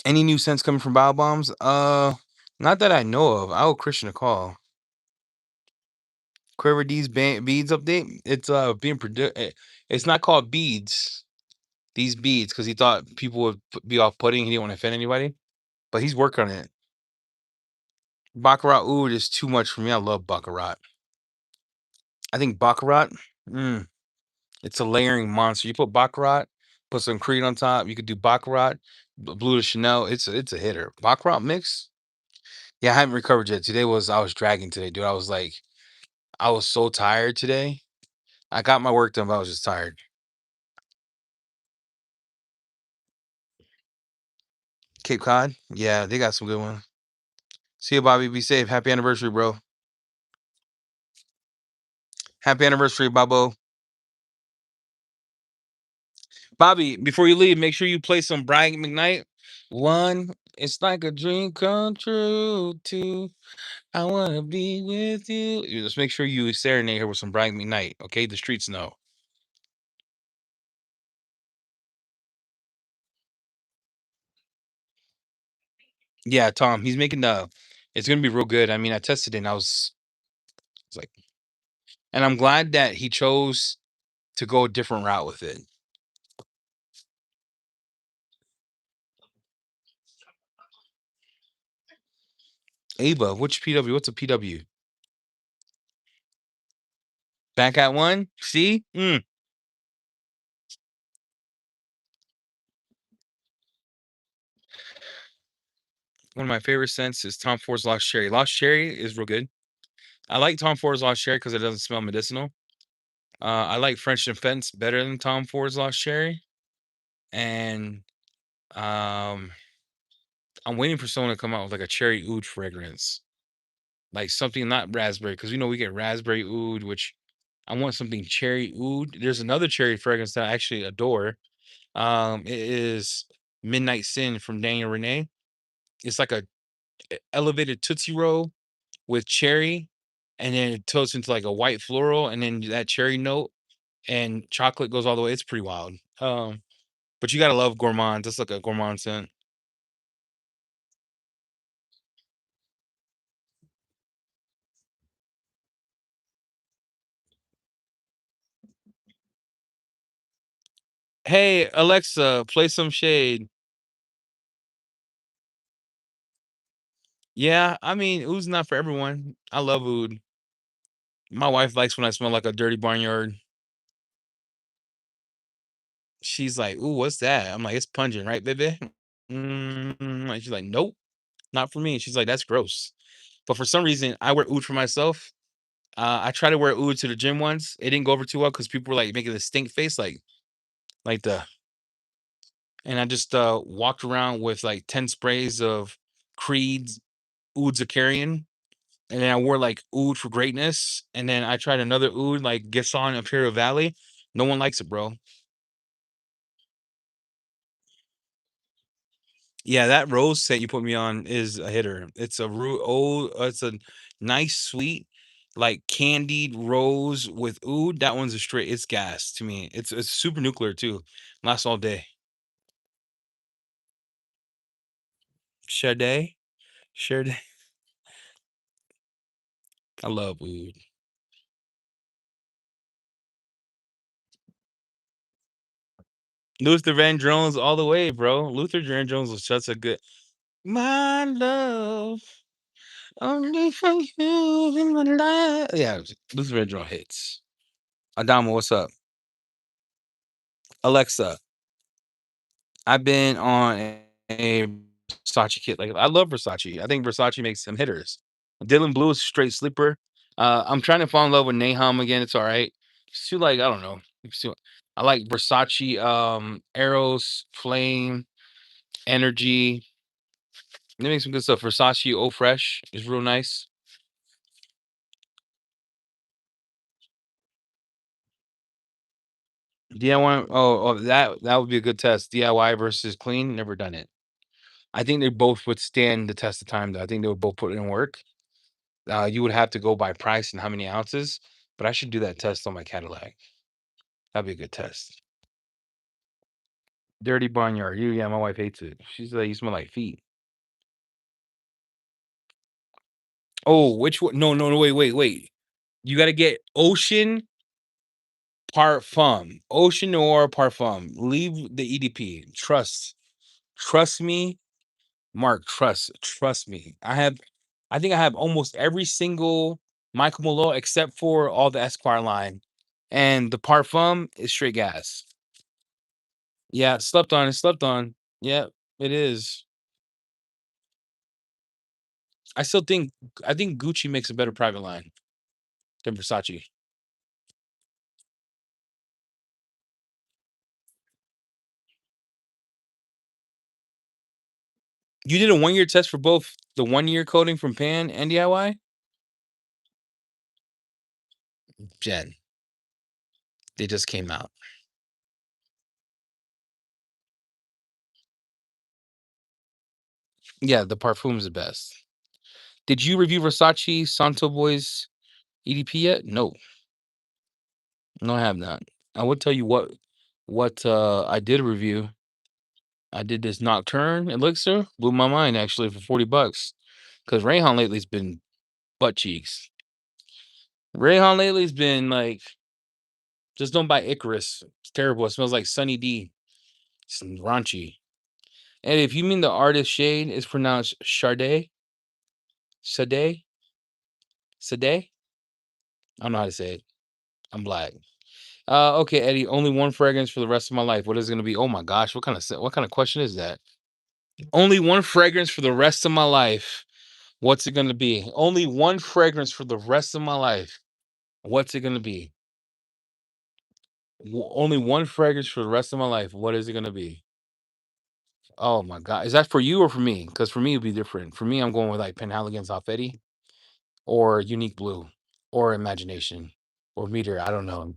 Any new sense coming from Bio Bombs? Not that I know of. I owe Christian a call. Quiver D's beads update. It's being produced. It's not called beads. These beads, because he thought people would be off putting. He didn't want to offend anybody, but he's working on it. Baccarat Oud is too much for me. I love Baccarat. I think Baccarat. Mm, it's a layering monster. You put Baccarat, put some Creed on top. You could do Baccarat, Blue de Chanel. It's a hitter. Baccarat mix. Yeah, I haven't recovered yet. I was dragging today, dude. I was so tired today. I got my work done, but I was just tired. Cape Cod, yeah, they got some good ones. See you, Bobby. Be safe. Happy anniversary, bro. Happy anniversary, Bobo. Bobby, before you leave, make sure you play some Brian McKnight. One, it's like a dream come true. Two, I wanna be with you. Just make sure you serenade her with some Brian McKnight. Okay, the streets know. Yeah, Tom, he's making the. It's gonna be real good. I mean, I tested it and I was like, and I'm glad that he chose to go a different route with it. Ava, which PW? What's a PW? Back at one? See? One of my favorite scents is Tom Ford's Lost Cherry. Lost Cherry is real good. I like Tom Ford's Lost Cherry because it doesn't smell medicinal. I like French and Fence better than Tom Ford's Lost Cherry. And um, I'm waiting for someone to come out with like a cherry oud fragrance. Like something not raspberry, because we know we get raspberry oud, which I want something cherry oud. There's another cherry fragrance that I actually adore. It is Midnight Sin from Daniel Renee. It's like a elevated Tootsie Roll with cherry, and then it tilts into like a white floral, and then that cherry note and chocolate goes all the way. It's pretty wild. But you gotta love gourmands. That's like a gourmand scent. Hey Alexa, play some shade. Yeah, I mean, oud's not for everyone. I love oud. My wife likes when I smell like a dirty barnyard. She's like, "Ooh, what's that?" I'm like, "It's pungent, right, baby?" And she's like, "Nope, not for me." She's like, "That's gross." But for some reason, I wear oud for myself. I tried to wear oud to the gym once. It didn't go over too well because people were like making the stink face, like the. And I just walked around with like 10 sprays of Creed's Oud Zakarian. and then I wore like Oud for greatness, and then I tried another Oud like Gisson Imperial Valley. No one likes it, bro. Yeah, that rose scent you put me on is a hitter. It's a it's a nice sweet, like candied rose with oud. That one's a straight. It's gas to me. It's super nuclear too. Lasts all day. Sade, Sade. I love oud. Luther Vandross all the way, bro. Luther Vandross was such a good. My love, only for you in my life. Yeah, Luther Vandross hits. Adamo, what's up? Alexa, I've been on a Versace kit. Like I love Versace. I think Versace makes some hitters. Dylan Blue is a straight sleeper. I'm trying to fall in love with Nahum again. It's all right. It's too like I don't know. I like Versace, Arrows, Flame, Energy. They make some good stuff. Versace Oh Fresh is real nice. DIY. That would be a good test. DIY versus clean. Never done it. I think they both would stand the test of time. Though I think they would both put in work. You would have to go by price and how many ounces, but I should do that test on my Cadillac. That'd be a good test. Dirty barnyard. Yeah, my wife hates it. She's like, you smell like feet. Oh, which one? No, no, no, wait. You got to get Ocean Parfum. Ocean Noir Parfum. Leave the EDP. Trust me, Mark. Trust me. I think I have almost every single Michael Malone except for all the Esquire line, and the Parfum is straight gas. Yeah, slept on. Slept on. Yeah, it is. I still think I think Gucci makes a better private line than Versace. You did a 1 year test for both the 1 year coding from Pan and DIY? Jen, they just came out. Yeah, the parfum's the best. Did you review Versace Santo Boys EDP yet? No. No, I have not. I would tell you what I did review. I did this Nocturne elixir. Blew my mind actually for $40. Because Rayhan lately's been butt cheeks. Rayhan lately's been like, just don't buy Icarus. It's terrible. It smells like Sunny D. It's raunchy. And if you mean the artist shade is pronounced Sade, Sade, Sade. I don't know how to say it. I'm black. Okay, Eddie. Only one fragrance for the rest of my life. What is it gonna be? Oh my gosh, what kind of question is that? Only one fragrance for the rest of my life. What's it gonna be? Only one fragrance for the rest of my life. What's it gonna be? Only one fragrance for the rest of my life. What is it gonna be? Oh my god, is that for you or for me? Because for me it'd be different. For me, I'm going with like Penhaligon's Alfetti or Unique Blue or Imagination or Meteor. I don't know.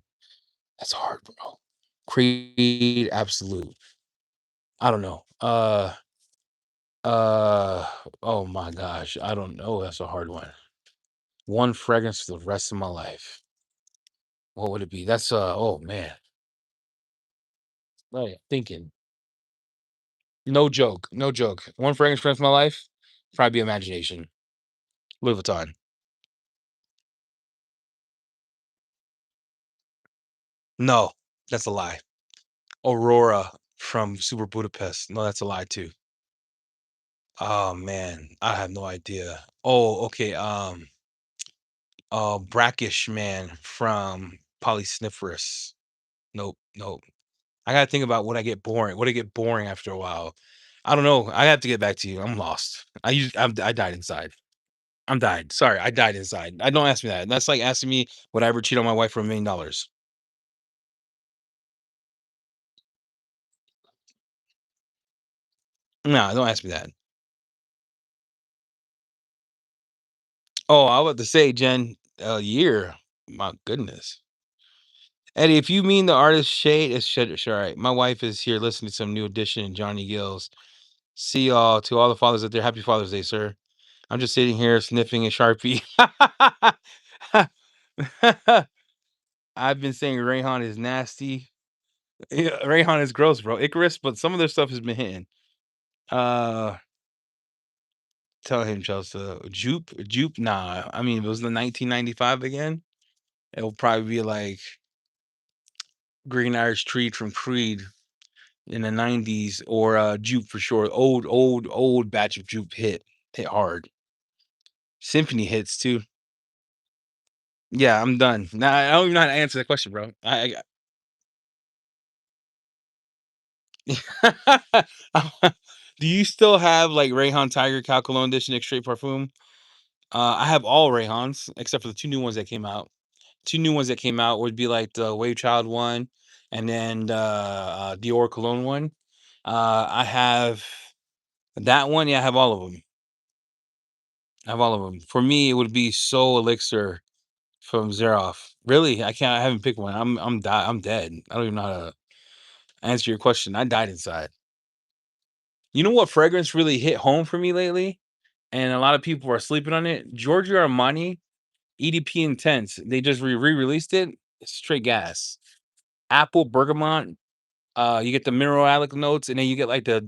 That's hard, bro. Creed Absolute. I don't know. Uh, oh my gosh, I don't know. That's a hard one. One fragrance for the rest of my life. What would it be? That's oh man. Oh yeah, thinking. No joke. No joke. One fragrance for the rest of my life. Probably be Imagination. Louis Vuitton. No, that's a lie. Aurora from Super Budapest. No, that's a lie too. Oh man, I have no idea. Oh, okay. Brackish man from Polysniferous. Nope, nope. I gotta think about when I get boring. Would it get boring after a while? I don't know. I have to get back to you. I'm lost. I died inside. I'm died. Sorry, I died inside. I don't ask me that. That's like asking me would I ever cheat on my wife for $1 million. No, don't ask me that. Oh, I was about to say, Jen, a year. My goodness. Eddie, if you mean the artist Shade, it's sure. All right. My wife is here listening to some new edition, Johnny Gills. See y'all to all the fathers out there. Happy Father's Day, sir. I'm just sitting here sniffing a Sharpie. I've been saying Rayhan is nasty. Yeah, Rayhan is gross, bro. Icarus, but some of their stuff has been hitting. Uh Tell him, Chelsea. Jupe, nah. I mean, if it was the 1995 again, it'll probably be like Green Irish Treat from Creed in the 90s or Jupe for sure. Old batch of Jupe hit hard. Symphony hits too. Yeah, I'm done. Nah, I don't even know how to answer that question, bro. Do you still have like Rayhan Tiger Cal Cologne Edition Extrait Parfum? I have all Rayhans except for the two new ones that came out. Two new ones that came out would be like the Wave Child one and then the Dior Cologne one. I have that one. Yeah, I have all of them. I have all of them. For me, it would be Soul Elixir from Zeroff. Really, I can't. I haven't picked one. I'm dead. I don't even know how to answer your question. I died inside. You know what fragrance really hit home for me lately, and a lot of people are sleeping on it. Giorgio Armani EDP Intense. They just re-released it. It's straight gas. Apple bergamot. You get the mineralic notes, and then you get like uh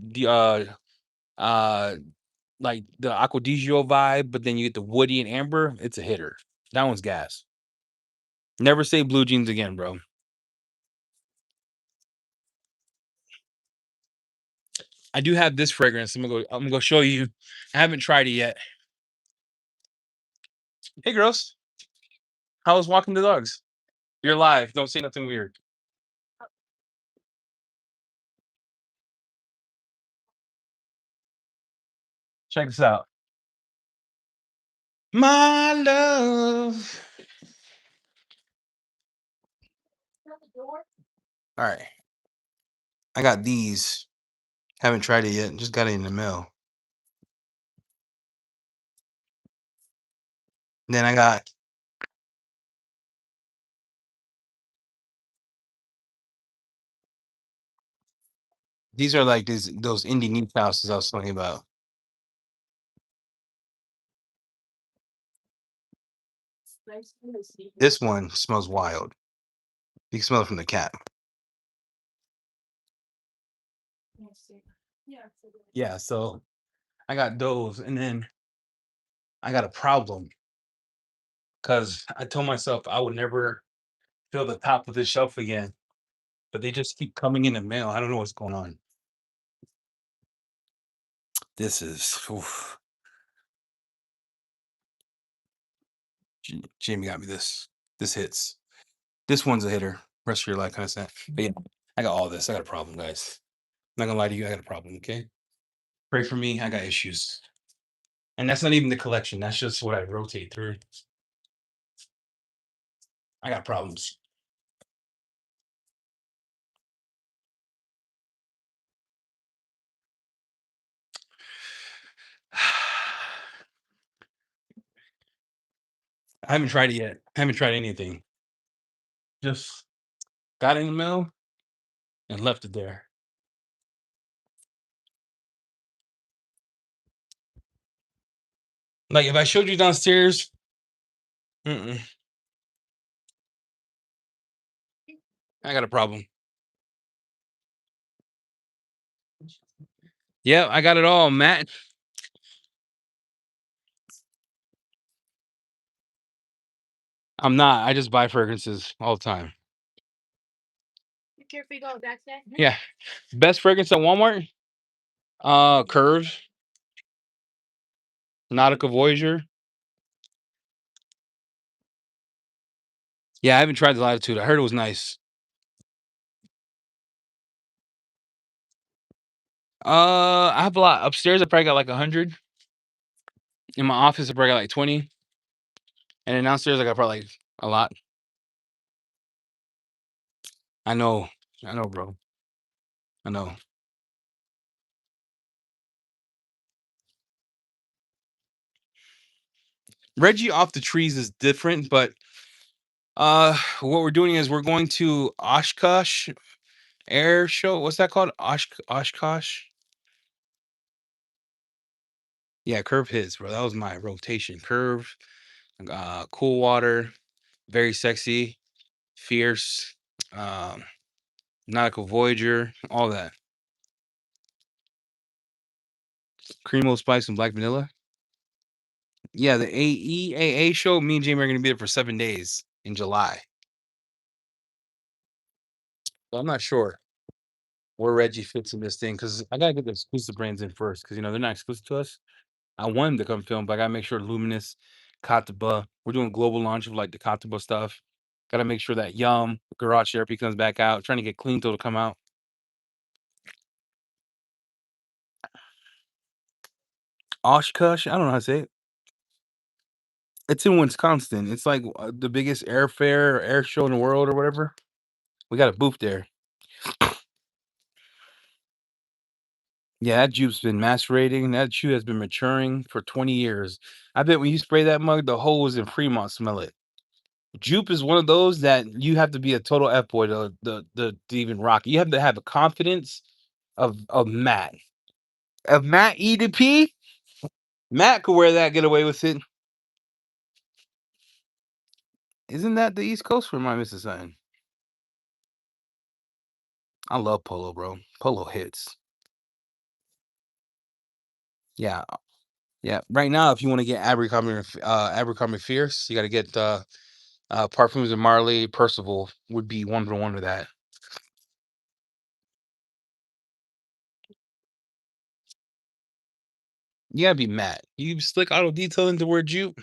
like the Aquadigio vibe, but then you get the woody and amber. It's a hitter. That one's gas. Never say blue jeans again, bro. I do have this fragrance. I'm gonna go show you. I haven't tried it yet. Hey girls, how was walking the dogs? You're live. Don't say nothing weird. Check this out. My love. All right. I got these. Haven't tried it yet. Just got it in the mail. Then I got these are like those indie niche houses I was talking about. This one smells wild. You can smell it from the cat. Yeah, so I got those, and then I got a problem because I told myself I would never fill the top of this shelf again, but they just keep coming in the mail. I don't know what's going on. This is oof. Jamie got me this. This hits. This one's a hitter. Rest of your life kind of stuff. But yeah, I got all this. I got a problem, guys. I'm not gonna lie to you. I got a problem. Okay, pray for me. I got issues, and that's not even the collection. That's just what I rotate through. I got problems. I haven't tried it yet. I haven't tried anything. Just got in the mail and left it there. Like if I showed you downstairs, mm-mm, I got a problem. Yeah, I got it all, Matt. I'm not. I just buy fragrances all the time. Yeah. Best fragrance at Walmart? Curves, Nautica Voyager. Yeah, I haven't tried the Latitude. I heard it was nice. I have a lot upstairs. I probably got like 100. In my office, I probably got like 20, and then downstairs, I got probably like a lot. I know, I know, bro. I know. Reggie off the trees is different, but what we're doing is we're going to Oshkosh Air Show. What's that called? Oshkosh? Yeah, Curve hits, bro. That was my rotation. Curve, cool water, very sexy, fierce, um, nautical voyager, all that. Creamo spice and black vanilla. Yeah, the AEAA show. Me and Jamie are gonna be there for 7 days in July. So I'm not sure where Reggie fits in this thing because I gotta get the exclusive brands in first because they're not exclusive to us. I want him to come film, but I gotta make sure Luminous, Kataba. We're doing global launch of like the Kataba stuff. Gotta make sure that Yum Garage Therapy comes back out. Trying to get Clean to come out. Oshkosh, I don't know how to say it. It's in Wisconsin. It's like the biggest airfare or air show in the world or whatever. We got a booth there. Yeah, that jupe's been macerating. That shoe has been maturing for 20 years. I bet when you spray that mug, the hoes in Fremont smell it. Jupe is one of those that you have to be a total F boy to even rock it. You have to have a confidence of Matt. Of Matt EDP, Matt could wear that, get away with it. Isn't that the East Coast for my Mrs. Sutton? I love polo, bro. Polo hits. Yeah, yeah. Right now, if you want to get Abercrombie Fierce, you got to get Parfums and Marley. Percival would be one for one with that. You gotta be Matt. You slick auto detailing to wear Jupe.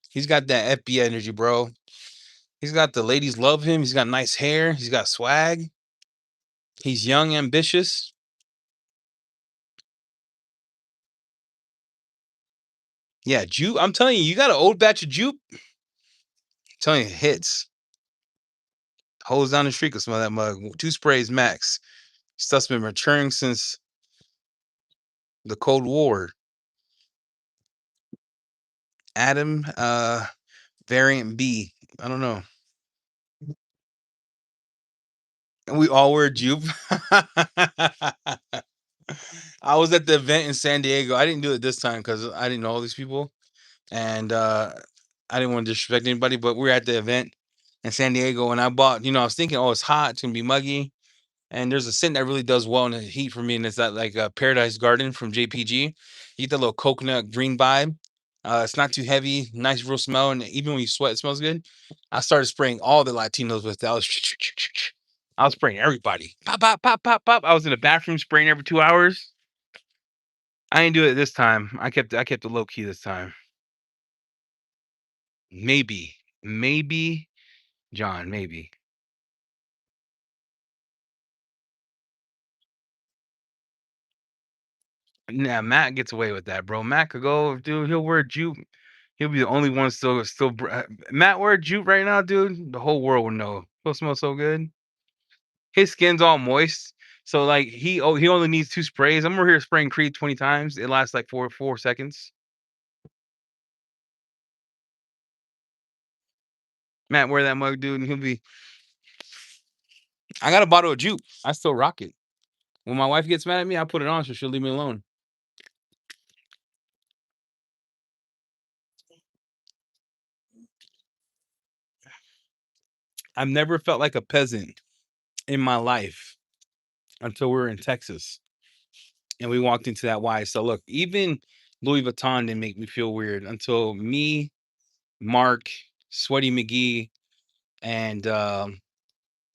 He's got that FB energy, bro. He's got the ladies love him. He's got nice hair. He's got swag. He's young, ambitious. Yeah, Jupe. I'm telling you, you got an old batch of Jupe. I'm telling you, it hits. Holds down the street can smell that mug. 2 sprays max. Stuff's been maturing since the Cold War. Adam, variant B. I don't know. And we all wear Jupe. I was at the event in San Diego. I didn't do it this time because I didn't know all these people. And I didn't want to disrespect anybody, but we were at the event in San Diego and I bought, I was thinking, oh, it's hot, it's gonna be muggy. And there's a scent that really does well in the heat for me, and it's that like Paradise Garden from JPG. You get that little coconut green vibe. It's not too heavy, nice real smell, and even when you sweat, it smells good. I started spraying all the Latinos with that. I was spraying everybody. Pop, pop, pop, pop, pop. I was in the bathroom spraying every 2 hours. I didn't do it this time. I kept it low key this time. Maybe, John, maybe. Nah, Matt gets away with that, bro. Matt could go, dude. He'll wear jupe. He'll be the only one still. Matt wear jupe right now, dude. The whole world would know. He'll smell so good. His skin's all moist, so like he only needs 2 sprays. I'm over here spraying Creed 20 times. It lasts like four seconds. Matt wear that mug, dude, and he'll be. I got a bottle of jupe. I still rock it. When my wife gets mad at me, I put it on so she'll leave me alone. I've never felt like a peasant in my life until we were in Texas and we walked into that Y. So look, even Louis Vuitton didn't make me feel weird until me, Mark, Sweaty McGee, and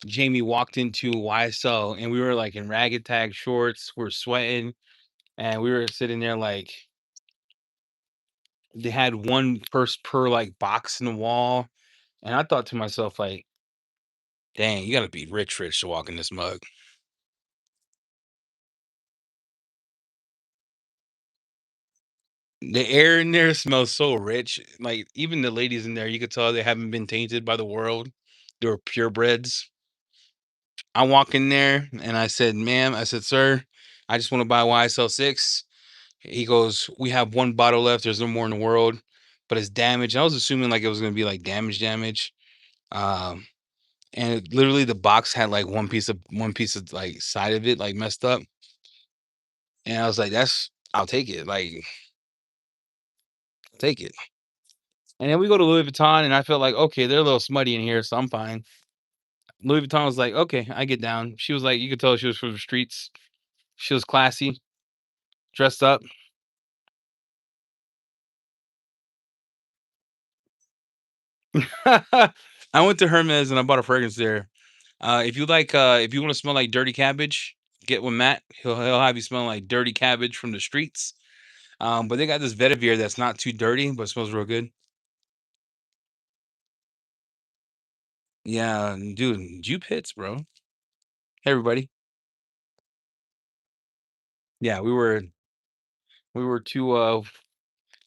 Jamie walked into YSL and we were like in ragged tag shorts, we're sweating, and we were sitting there like they had one purse per like box in the wall. And I thought to myself, like, dang, you gotta be rich to walk in this mug. The air in there smells so rich. Like even the ladies in there, you could tell they haven't been tainted by the world. They were purebreds. I walk in there and I said, ma'am, I said, sir, I just want to buy YSL 6. He goes, we have one bottle left. There's no more in the world. but it's damaged. I was assuming like it was gonna be like damage. Um, literally the box had like one piece of like side of it like messed up, and I was like, "That's I'll take it. Like, take it." And then we go to Louis Vuitton, and I felt like, okay, they're a little smutty in here, so I'm fine. Louis Vuitton was like, okay, I get down. She was like, you could tell she was from the streets. She was classy, dressed up. I went to Hermes and I bought a fragrance there. If you want to smell like dirty cabbage, get with Matt. He'll have you smell like dirty cabbage from the streets. But they got this vetiver that's not too dirty, but smells real good. Yeah, dude, jupe hits, bro. Hey, everybody. Yeah, we were too.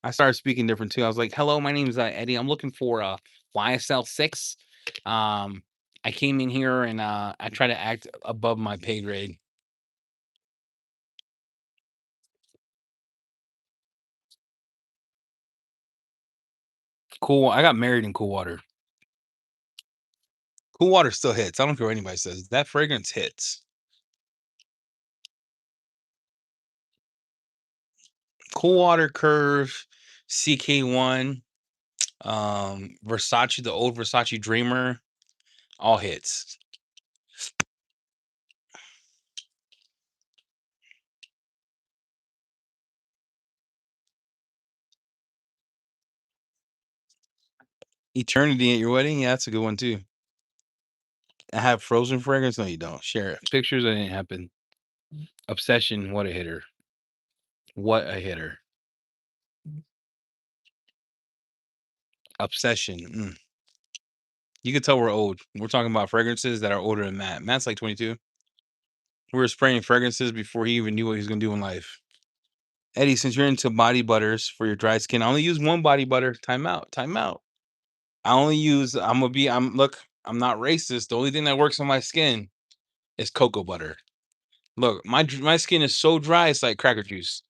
I started speaking different too. I was like, "Hello, my name is Eddie. I'm looking for YSL 6. Um, I came in here and I try to act above my pay grade. Cool. I got married in Cool Water. Cool Water still hits. I don't care what anybody says. That fragrance hits. Cool Water Curve, CK1, Versace, the old Versace Dreamer, all hits. Eternity at your wedding, yeah, that's a good one too. I have frozen fragrance. No, you don't. Share it. Pictures that didn't happen. Obsession. What a hitter. What a hitter. Obsession. You can tell we're old. We're talking about fragrances that are older than Matt. Matt's like 22. We were spraying fragrances before he even knew what he was gonna do in life. Eddie, since you're into body butters for your dry skin, I only use one body butter. Time out. Time out. I only use. I'm gonna be. I'm look. I'm not racist. The only thing that works on my skin is cocoa butter. Look, my skin is so dry. It's like cracker juice.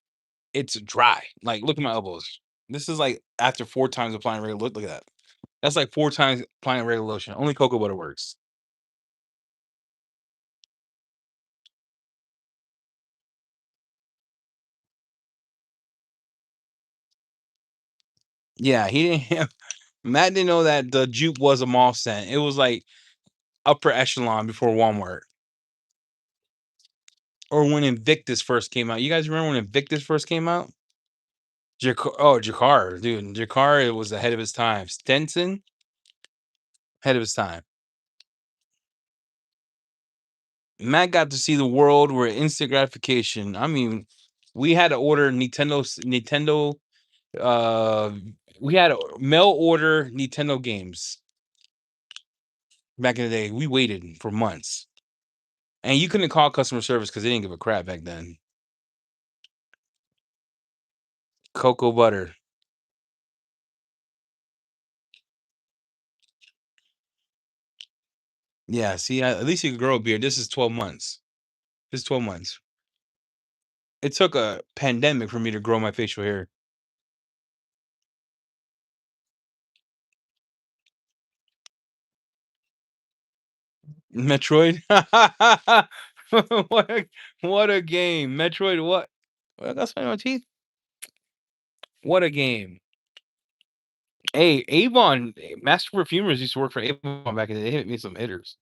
It's dry. Like look at my elbows. This is like after 4 times applying regular. Look at that. That's like 4 times applying regular lotion. Only cocoa butter works. Yeah, he didn't have Matt didn't know that the juke was a mall scent. It was like upper echelon before Walmart. Or when Invictus first came out. You guys remember when Invictus first came out? Jakar, dude. Jakar, it was ahead of his time. Stenson, ahead of his time. Matt got to see the world where instant gratification. I mean, we had to order Nintendo uh we had to mail order Nintendo games back in the day. We waited for months. And you couldn't call customer service because they didn't give a crap back then. Cocoa butter. Yeah, see, at least you could grow a beard. This is 12 months. This is 12 months. It took a pandemic for me to grow my facial hair. Metroid? what what a game. Metroid what? Well, that's my teeth. What a game. Hey, Avon, Master Perfumers used to work for Avon back in the day. They hit me some hitters.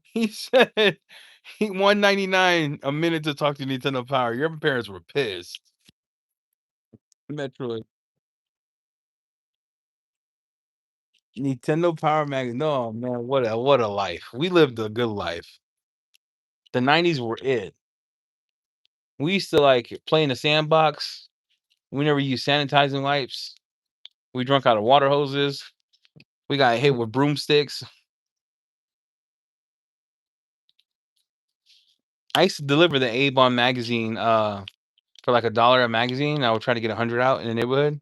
He said he 199 a minute to talk to Nintendo Power. Your parents were pissed. Metroid. Nintendo Power Mag. No, man, what a life. We lived a good life. The 90s were it. We used to like play in the sandbox. We never used sanitizing wipes. We drunk out of water hoses. We got hit with broomsticks. I used to deliver the Avon magazine for like $1 a magazine. I would try to get 100 out in the neighborhood.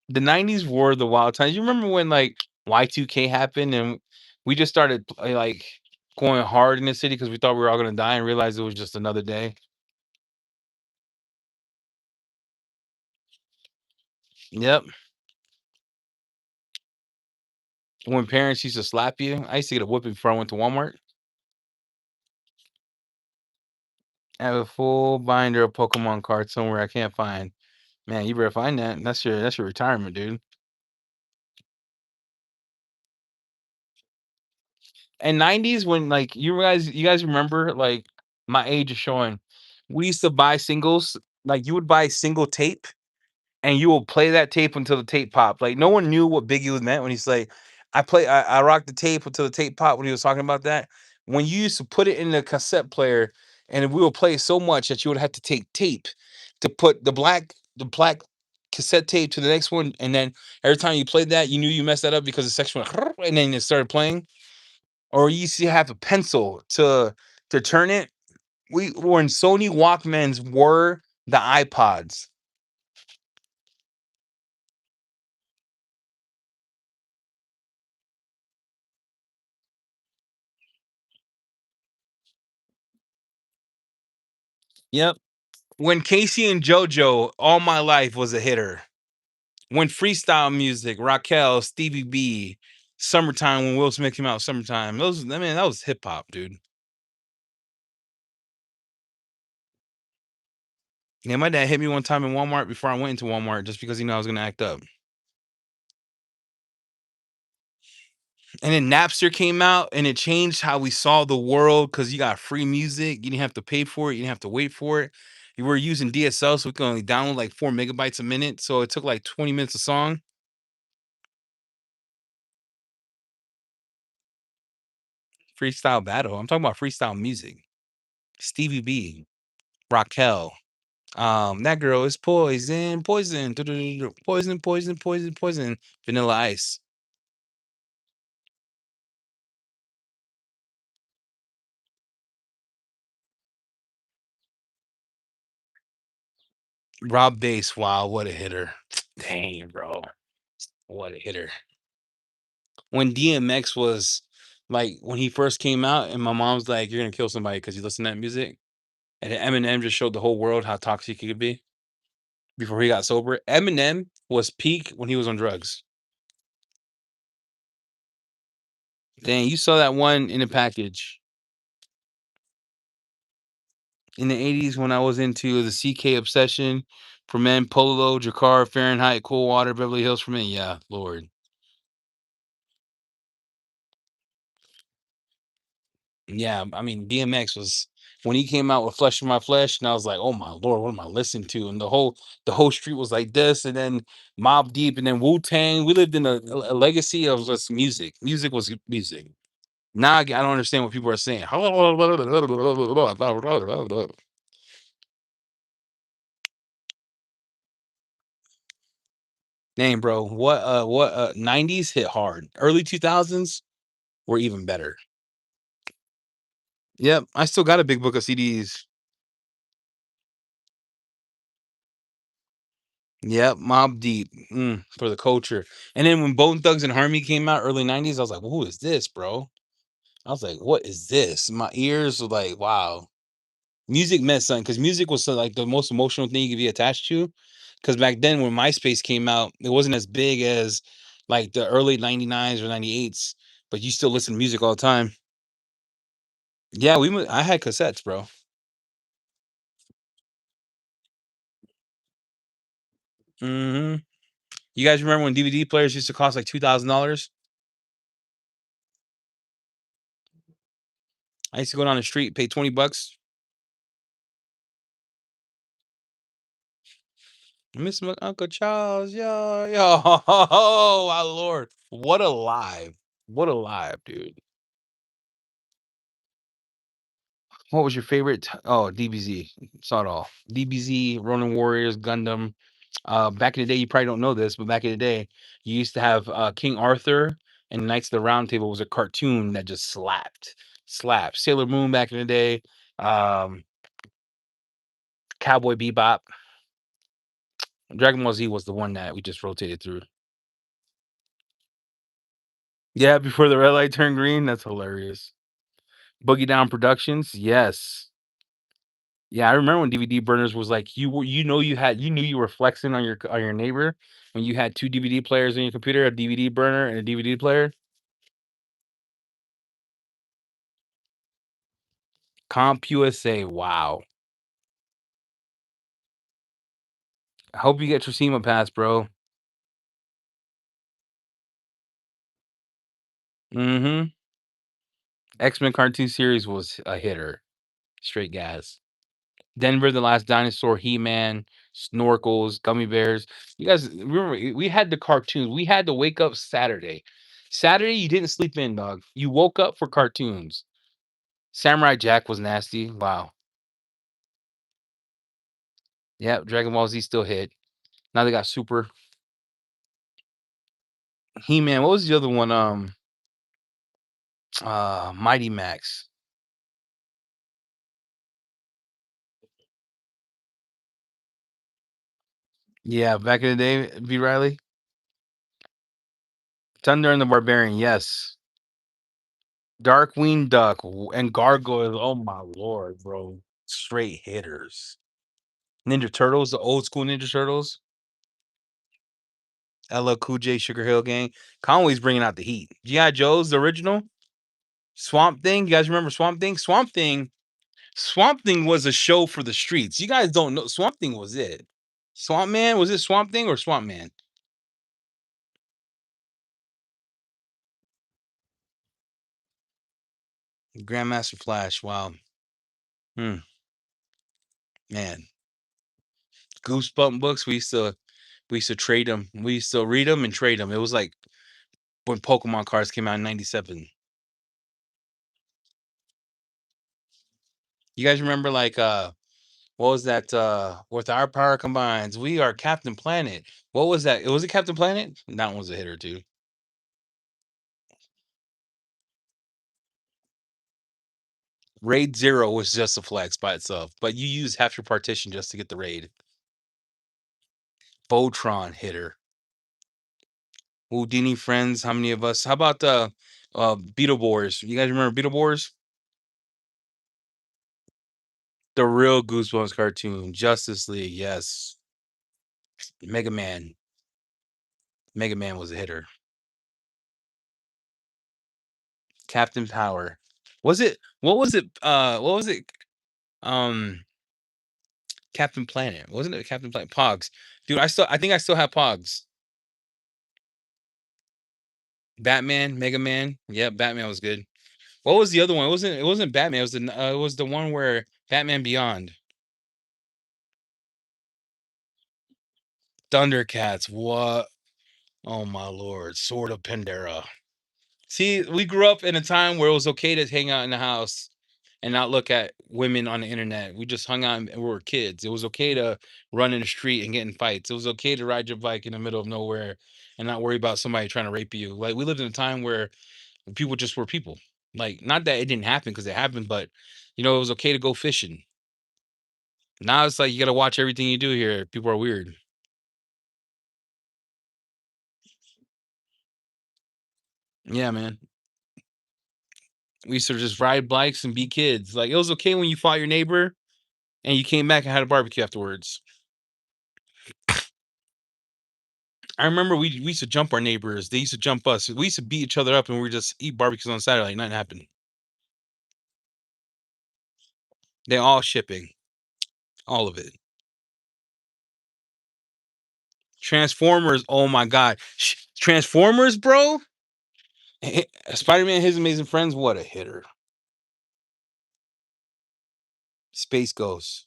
The 90s were the wild times. You remember when like Y2K happened and we just started like going hard in the city because we thought we were all gonna die and realized it was just another day. Yep. When parents used to slap you, I used to get a whipping before I went to Walmart. I have a full binder of Pokemon cards somewhere I can't find. Man, you better find that. That's your retirement, dude. And 90s when like you guys remember like my age is showing. We used to buy singles, like you would buy single tape and you will play that tape until the tape popped. Like no one knew what Biggie was meant when he's like, I rocked the tape until the tape popped when he was talking about that. When you used to put it in the cassette player and we would play so much that you would have to take tape to put the black cassette tape to the next one, and then every time you played that, you knew you messed that up because the section went and then it started playing. Or you used to have a pencil to turn it. We when Sony Walkmans were the iPods. Yep. When Casey and JoJo, All My Life was a hitter. When freestyle music, Raquel, Stevie B, Summertime, when Will Smith came out, Summertime. That was hip hop, dude. Yeah, my dad hit me one time in Walmart before I went into Walmart just because he knew I was gonna act up. And then Napster came out and it changed how we saw the world because you got free music. You didn't have to pay for it. You didn't have to wait for it. You were using DSL, so we could only download like 4 megabytes a minute. So it took like 20 minutes a song. Freestyle battle. I'm talking about freestyle music. Stevie B, Raquel. That girl is poison, poison, poison, poison, poison, poison. Vanilla Ice. Rob Bass. Wow, what a hitter. Dang, bro. What a hitter. When DMX was like when he first came out, and my mom's like, "You're gonna kill somebody because you listen to that music." And then Eminem just showed the whole world how toxic he could be before he got sober. Eminem was peak when he was on drugs. Dang, you saw that one in the package in the '80s when I was into the CK obsession for men, Polo, Jakar, Fahrenheit, Cool Water, Beverly Hills for men. Yeah, Lord. Yeah, I mean, DMX was when he came out with Flesh of My Flesh, and I was like, "Oh my lord, what am I listening to?" And the whole street was like this, and then Mob Deep, and then Wu Tang. We lived in a legacy of just music. Music was music. Now I don't understand what people are saying. Name, bro. What 90s hit hard. Early 2000s were even better. Yep, I still got a big book of CDs. Yep, Mob Deep, for the culture. And then when Bone Thugs and Harmony came out early 90s, I was like, "Who is this, bro?" I was like, "What is this?" My ears were like, "Wow." Music meant something because music was so, like the most emotional thing you could be attached to. Because back then, when MySpace came out, it wasn't as big as like the early 99s or 98s, but you still listen to music all the time. Yeah, I had cassettes, bro. Hmm. You guys remember when DVD players used to cost like $2,000? I used to go down the street, pay 20 bucks. Miss my Uncle Charles, yo, yo, oh my lord, what a live, what a live, dude. What was your favorite? Oh, DBZ, saw it all. DBZ, Ronin Warriors, Gundam. Back in the day, you probably don't know this, but back in the day, you used to have King Arthur and Knights of the Round Table was a cartoon that just slapped. Sailor Moon back in the day, um, Cowboy Bebop, Dragon Ball Z was the one that we just rotated through. Yeah, before the red light turned green, that's hilarious. Boogie Down Productions, yes. Yeah, I remember when DVD burners was like you knew you were flexing on your neighbor when you had 2 DVD players in your computer, a DVD burner and a DVD player. CompUSA, wow. I hope you get your SEMA pass, bro. Mhm. X-Men cartoon series was a hitter. Straight gas. Denver the Last Dinosaur, He-Man, Snorkels, Gummy Bears. You guys remember we had the cartoons. We had to wake up Saturday. Saturday, you didn't sleep in, dog. You woke up for cartoons. Samurai Jack was nasty. Wow. Yeah, Dragon Ball Z still hit. Now they got Super. He-Man. What was the other one? Mighty Max. Yeah, back in the day, B. Riley. Thunder and the Barbarian, yes. Darkwing Duck and Gargoyles. Oh my lord, bro. Straight hitters. Ninja Turtles, the old school Ninja Turtles. LL Cool J, Sugar Hill Gang. Conway's bringing out the heat. G.I. Joe's the original. Swamp Thing. You guys remember Swamp Thing? Swamp Thing was a show for the streets. You guys don't know. Swamp Thing was it. Swamp Man? Was it Swamp Thing or Swamp Man? Grandmaster Flash. Wow. Hmm. Man. Goosebump books. We used to trade them. We used to read them and trade them. It was like when Pokemon cards came out in '97. You guys remember like what was that? With our power combines, we are Captain Planet. What was that? Was it Captain Planet? That one was a hitter too. Raid Zero was just a flex by itself, but you use half your partition just to get the raid. Voltron hitter. Houdini friends. How many of us? How about the Beetleborgs? You guys remember Beetleborgs? The real Goosebumps cartoon. Justice League. Yes. Mega Man. Mega Man was a hitter. Captain Power. Was it? What was it? What was it? Um, Captain Planet. Wasn't it Captain Planet? Pogs. Dude, I think I still have Pogs. Batman, Mega Man. Yeah, Batman was good. What was the other one? It wasn't Batman. It was the one where Batman Beyond. Thundercats. What? Oh my lord. Sword of Pandora. See, we grew up in a time where it was okay to hang out in the house and not look at women on the internet. We just hung out and we were kids. It was okay to run in the street and get in fights. It was okay to ride your bike in the middle of nowhere and not worry about somebody trying to rape you. Like we lived in a time where people just were people. Like not that it didn't happen because it happened, but it was okay to go fishing. Now it's like you got to watch everything you do here. People are weird. Yeah, man. We used to just ride bikes and be kids. Like it was okay when you fought your neighbor and you came back and had a barbecue afterwards. I remember we used to jump our neighbors. They used to jump us. We used to beat each other up, and we just eat barbecues on Saturday. Like nothing happened. They all shipping, all of it. Transformers. Oh my god, Transformers, bro. Spider Man, His Amazing Friends. What a hitter. Space Ghost,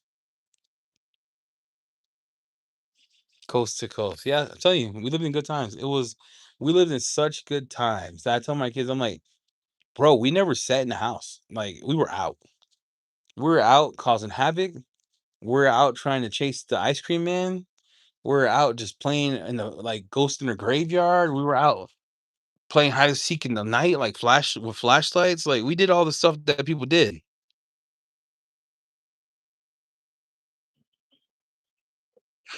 coast to coast. Yeah, I tell you, we lived in good times. We lived in such good times. That I tell my kids, I'm like, bro, we never sat in the house. Like we were out. We were out causing havoc. We're out trying to chase the ice cream man. We're out just playing in the like ghost in the graveyard. We were out playing hide and seek in the night, like flash with flashlights. Like we did all the stuff that people did.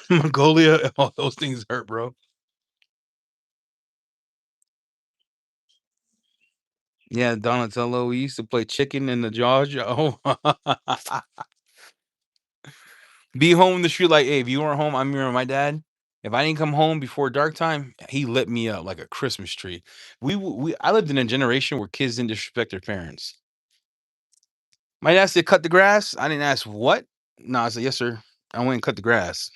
Mongolia, all those things hurt, bro. Yeah, Donatello. We used to play chicken in the Jaws. Oh, Be home in the street like, hey, if you weren't home, I'm here with my dad. If I didn't come home before dark time, he lit me up like a Christmas tree. I lived in a generation where kids didn't disrespect their parents. My dad said, cut the grass. I didn't ask what. No, I said, yes, sir. I went and cut the grass.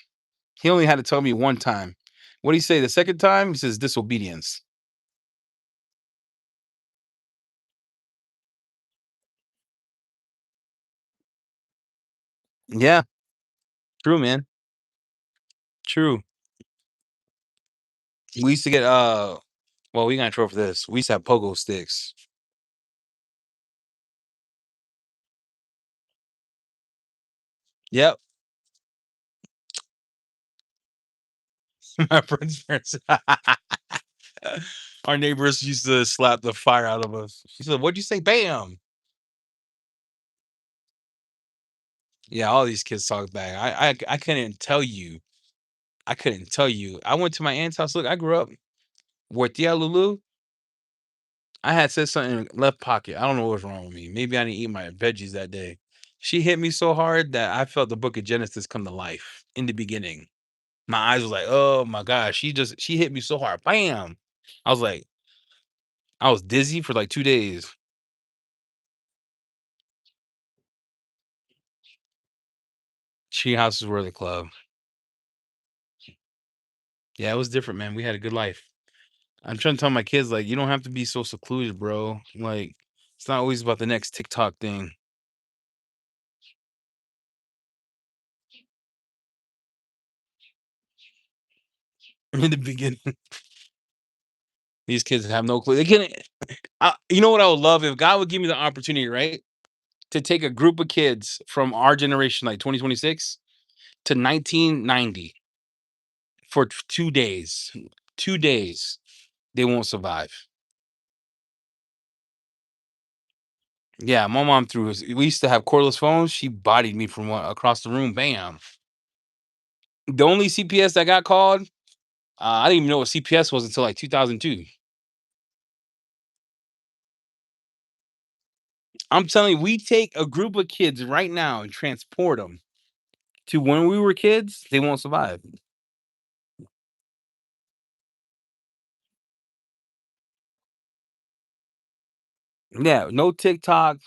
He only had to tell me one time. What did he say the second time? He says disobedience. Yeah, true, man. True. We used to get well, we got in trouble for this. We used to have pogo sticks. Yep. My friend's parents. Our neighbors used to slap the fire out of us. She said, "What'd you say?" Bam. Yeah, all these kids talk back. I couldn't tell you. I couldn't tell you. I went to my aunt's house. Look, I grew up with Tia Lulu. I had said something in left pocket. I don't know what was wrong with me. Maybe I didn't eat my veggies that day. She hit me so hard that I felt the book of Genesis come to life in the beginning. My eyes was like, oh my gosh. She hit me so hard. Bam. I was like, I was dizzy for like 2 days. Tree houses were the club. Yeah, it was different, man. We had a good life. I'm trying to tell my kids, like, you don't have to be so secluded, bro. Like, it's not always about the next TikTok thing. In the beginning, these kids have no clue. They can't. You know what I would love if God would give me the opportunity, right, to take a group of kids from our generation, like 2026, to 1990 for 2 days. 2 days, they won't survive. Yeah, my mom threw us. We used to have cordless phones. She bodied me from across the room. Bam. The only CPS that got called, I didn't even know what CPS was until like 2002. I'm telling you, we take a group of kids right now and transport them to when we were kids, they won't survive. Yeah, no TikTok,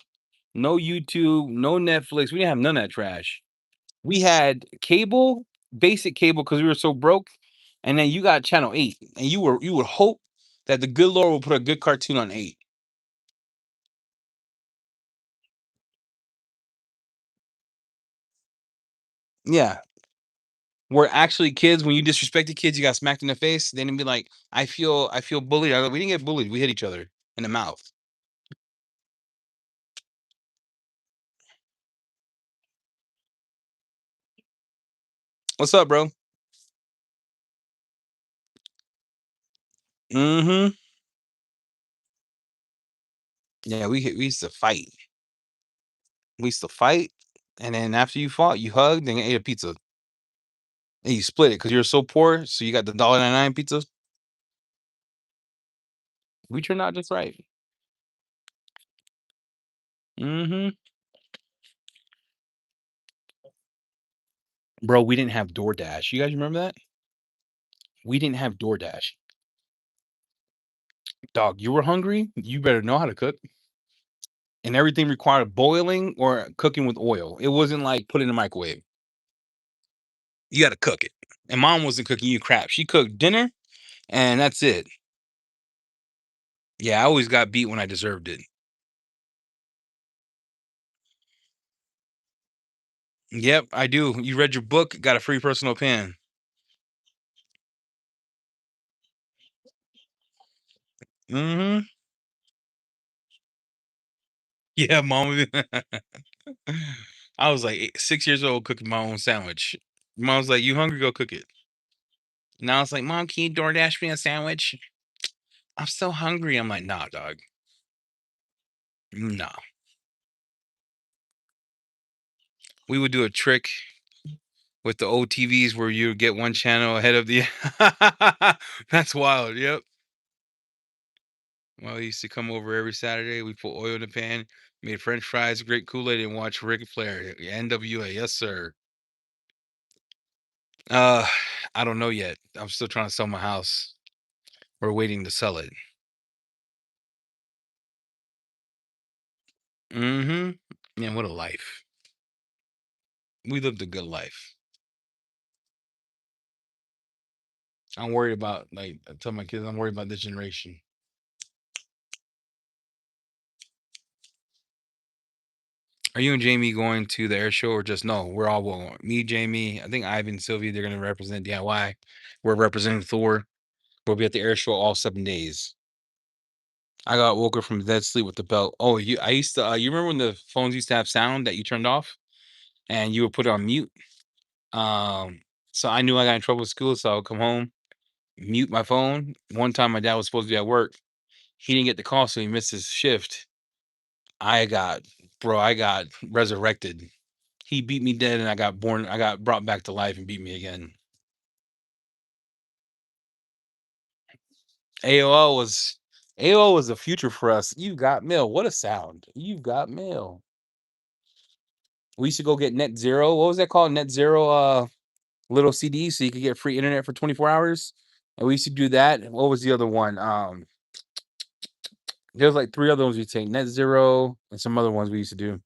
no YouTube, no Netflix. We didn't have none of that trash. We had cable, basic cable because we were so broke, and then you got channel 8, and you would hope that the good Lord will put a good cartoon on 8. Yeah, where actually kids, when you disrespected kids, you got smacked in the face. Then it'd be like, I feel bullied. We didn't get bullied. We hit each other in the mouth. What's up, bro? Mm-hmm. Yeah, we used to fight. We used to fight, and then after you fought, you hugged and ate a pizza. And you split it because you were so poor. So you got the $1.99 pizza. We turned out just right. Mm-hmm. Bro, we didn't have DoorDash. You guys remember that? We didn't have DoorDash. Dog, you were hungry. You better know how to cook. And everything required boiling or cooking with oil. It wasn't like put it in the microwave. You got to cook it. And mom wasn't cooking you crap. She cooked dinner, and that's it. Yeah, I always got beat when I deserved it. Yep, I do. You read your book, got a free personal pan. Mm-hmm. Yeah, mom. I was like 6 years old cooking my own sandwich. Mom's like, "You hungry? Go cook it." Now it's like, "Mom, can you DoorDash me a sandwich?" I'm so hungry. I'm like, "Nah, dog. Nah." We would do a trick with the old TVs where you would get one channel ahead of the. That's wild. Yep. Well, he used to come over every Saturday. We put oil in the pan, made French fries, great Kool Aid, and watch Ric Flair, NWA. Yes, sir. Uh, I don't know yet. I'm still trying to sell my house. We're waiting to sell it. Mhm. Man, what a life. We lived a good life. I'm worried about, like, I tell my kids, I'm worried about this generation. Are you and Jamie going to the air show or just no? We're all going. Me, Jamie, I think Ivan, Sylvia, they're gonna represent DIY. We're representing Thor. We'll be at the air show all 7 days. I got woke up from dead sleep with the belt. Oh, I used to. You remember when the phones used to have sound that you turned off and you would put it on mute? Um, so I knew I got in trouble with school, so I would come home, mute my phone. One time, my dad was supposed to be at work. He didn't get the call, so he missed his shift. I got, bro, I got resurrected. He beat me dead, and I got born. I got brought back to life and beat me again. AOL was AOL was the future for us. You got mail. What a sound. You got mail. We used to go get Net Zero. What was that called? Net Zero little CD so you could get free internet for 24 hours. And we used to do that. What was the other one? There was like three other ones we take. Net Zero and some other ones we used to do.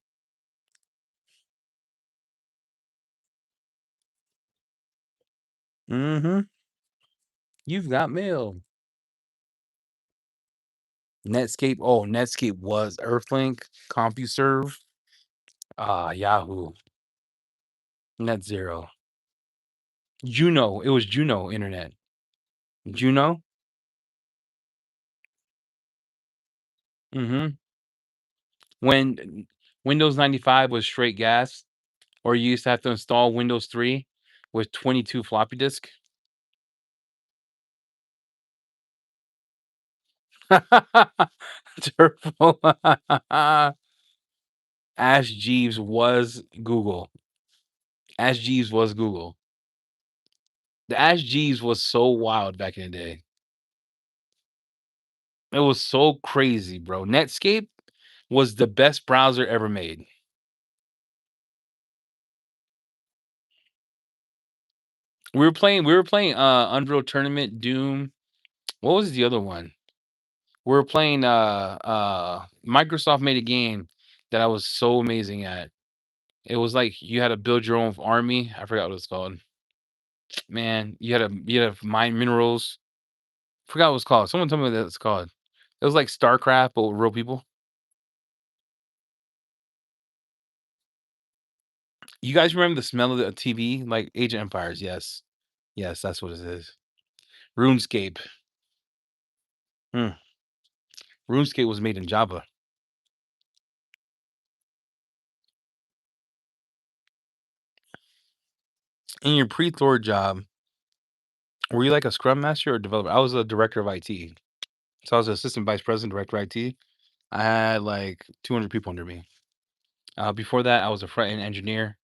Mm-hmm. You've got mail. Netscape. Oh, Netscape was Earthlink, CompuServe, Yahoo, Net Zero. Juno. It was Juno Internet. Juno. Mm-hmm. When Windows 95 was straight gas, or you used to have to install Windows 3 with 22 floppy disk. Turbo. Ash Jeeves was Google. Ash Jeeves was Google. The Ash Jeeves was so wild back in the day. It was so crazy, bro. Netscape was the best browser ever made. We were playing Unreal Tournament, Doom. What was the other one? We were playing Microsoft made a game that I was so amazing at. It was like you had to build your own army. I forgot what it's called. Man, you had to mine minerals. Forgot what it's called. Someone told me what it's called. It was like StarCraft, but with real people. You guys remember the smell of the TV? Like Age of Empires, yes. Yes, that's what it is. RuneScape. Hmm. RuneScape was made in Java. In your pre-Thor job, were you like a scrum master or developer? I was a director of IT. So I was assistant vice president, director of IT. I had like 200 people under me. Before that, I was a front end engineer.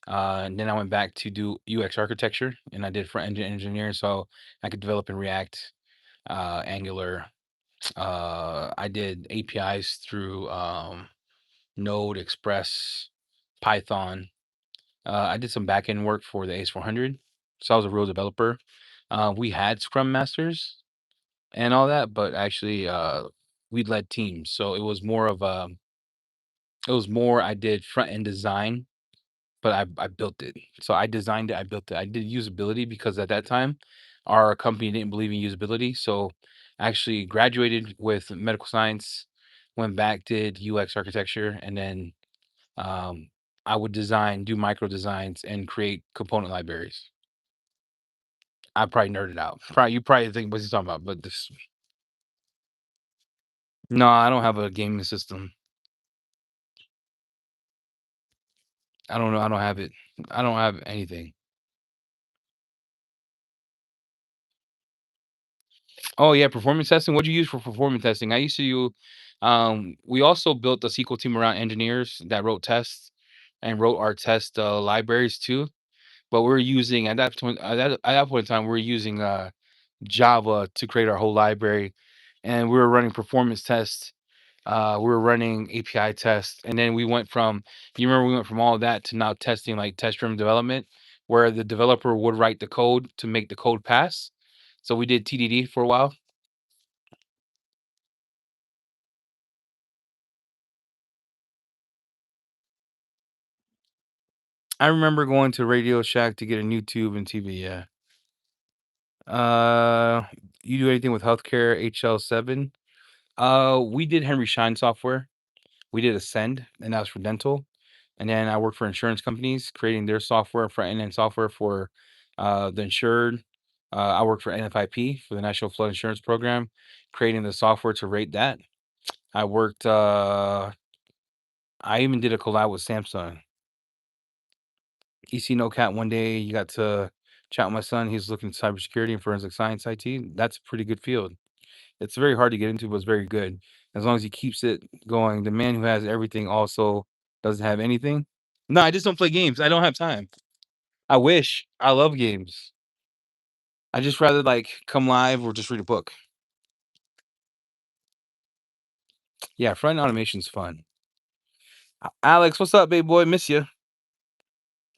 And then I went back to do UX architecture, and I did front end engineering, so I could develop in React, Angular. I did APIs through Node, Express, Python. I did some back end work for the ACE 400, so I was a real developer. We had Scrum Masters and all that, but actually, we led teams, so it was more I did front end design, but I built it. So I designed it, I built it. I did usability because at that time, our company didn't believe in usability. So I actually graduated with medical science, went back, did UX architecture, and then um, I would do micro designs, and create component libraries. I probably nerded out. Probably you probably think what's he talking about, but this no, I don't have a gaming system. I don't know. I don't have it. I don't have anything. Oh yeah, performance testing. What do you use for performance testing? I used to use. We also built a SQL team around engineers that wrote tests and wrote our test libraries too. But we're using at that point in time we're using Java to create our whole library, and we were running performance tests. We were running API tests, and then we went from. You remember we went from all of that to now testing like test driven development. where the developer would write the code to make the code pass. So we did TDD for a while. I remember going to Radio Shack to get a new tube and TV. Yeah. Uh, you do anything with healthcare? HL7. We did Henry Schein software. We did Ascend, and that was for dental. And then I worked for insurance companies, creating their software for end software for the insured. I worked for NFIP for the National Flood Insurance Program, creating the software to rate that. I worked. I even did a collab with Samsung. EC No Cat. One day you got to chat with my son. He's looking at cybersecurity and forensic science IT. That's a pretty good field. It's very hard to get into, but it's very good. As long as he keeps it going. The man who has everything also doesn't have anything. No, I just don't play games. I don't have time. I wish. I love games. I just rather like come live or just read a book. Yeah, front end automation's fun. Alex, what's up, baby boy? Miss you.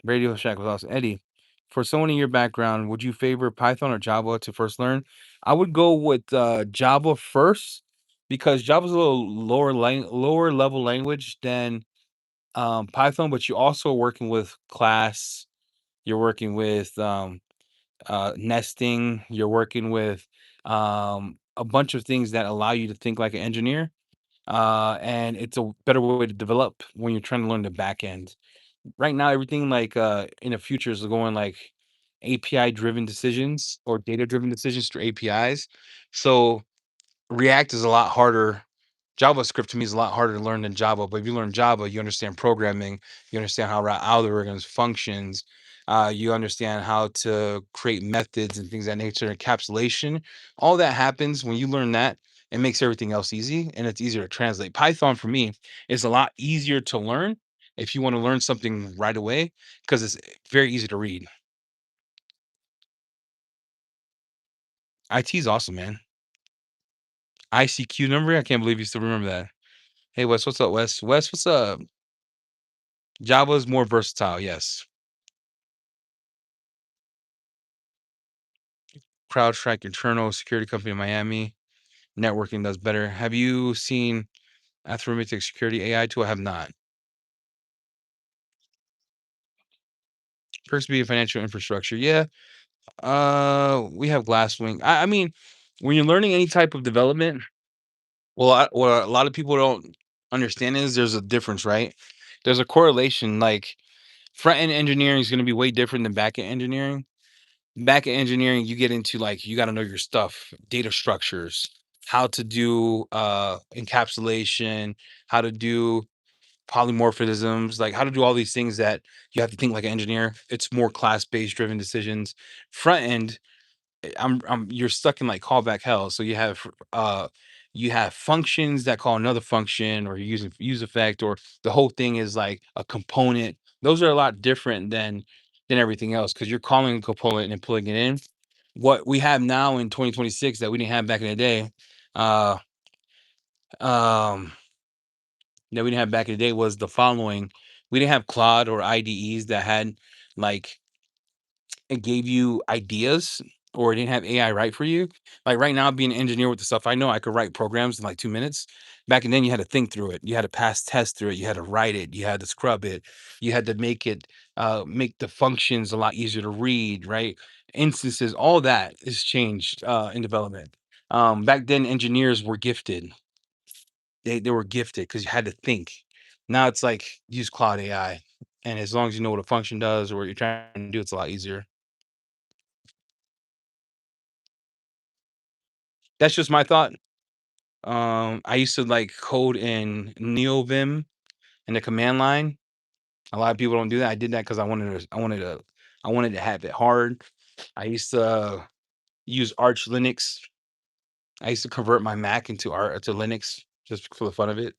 Radio Shack was awesome. Eddie, for someone in your background, would you favor Python or Java to first learn? I would go with Java first because Java's a little lower level language than Python, but you also working with class, you're working with nesting, you're working with a bunch of things that allow you to think like an engineer. And it's a better way to develop when you're trying to learn the back end. Right now, everything like in the future is going like API driven decisions or data driven decisions through APIs. So React is a lot harder. JavaScript to me is a lot harder to learn than Java. But if you learn Java, you understand programming, you understand how route algorithms functions, you understand how to create methods and things of that nature, encapsulation. All that happens when you learn that. It makes everything else easy and it's easier to translate. Python for me is a lot easier to learn if you want to learn something right away because it's very easy to read. IT is awesome, man. ICQ number. I can't believe you still remember that. Hey, Wes, what's up, Wes? Wes, what's up? Java is more versatile, yes. CrowdStrike, internal security company in Miami. Networking does better. Have you seen Arithmetic security AI tool? I have not. Perks be financial infrastructure. Yeah. We have Glasswing. I mean, when you're learning any type of development, well, what a lot of people don't understand is there's a difference, right? There's a correlation. Like front end engineering is going to be way different than back end engineering. Back end engineering, you get into like you got to know your stuff, data structures, how to do encapsulation, how to do polymorphisms, like how to do all these things that you have to think like an engineer. It's more class based driven decisions. Front end, I'm you're stuck in like callback hell. So you have functions that call another function, or you're using use effect, or the whole thing is like a component. Those are a lot different than everything else because you're calling a component and pulling it in. What we have now in 2026 that we didn't have back in the day, uh, um, that we didn't have back in the day was the following. We didn't have Claude or IDEs that had like it gave you ideas or it didn't have AI write for you. Like right now, being an engineer with the stuff I know, I could write programs in like 2 minutes. Back then, you had to think through it. You had to pass tests through it. You had to write it. You had to scrub it. You had to make the functions a lot easier to read. Right, instances, all that is changed in development. Back then, engineers were gifted. They were gifted because you had to think. Now it's like use Cloud AI, and as long as you know what a function does or what you're trying to do, it's a lot easier. That's just my thought. I used to like code in NeoVim in the command line. A lot of people don't do that. I did that because I wanted to have it hard. I used to use Arch Linux. I used to convert my Mac into Arch to Linux just for the fun of it.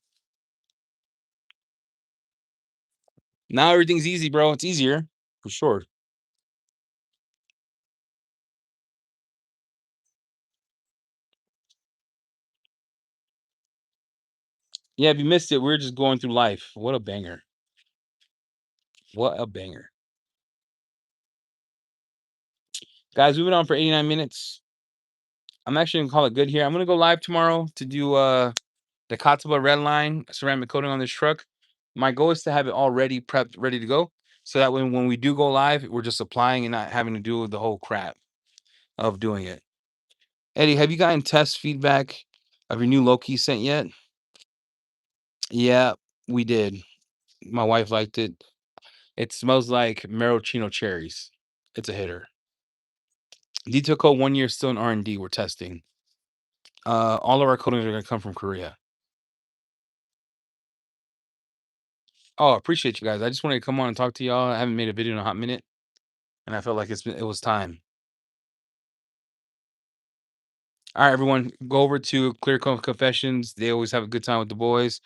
Now everything's easy, bro. It's easier for sure. Yeah, if you missed it, we're just going through life. What a banger. What a banger. Guys, we've been on for 89 minutes. I'm actually gonna call it good here. I'm gonna go live tomorrow to do the Katsuba red line ceramic coating on this truck. My goal is to have it all ready, prepped, ready to go. So that when we do go live, we're just applying and not having to do the whole crap of doing it. Eddie, have you gotten test feedback of your new low key scent yet? Yeah, we did. My wife liked it. It smells like maraschino cherries. It's a hitter. Detail code 1 year still in R&D. We're testing. All of our coatings are gonna come from Korea. Oh, I appreciate you guys. I just wanted to come on and talk to y'all. I haven't made a video in a hot minute, and I felt like it was time. All right, everyone, go over to Clear Coat Confessions. They always have a good time with the boys.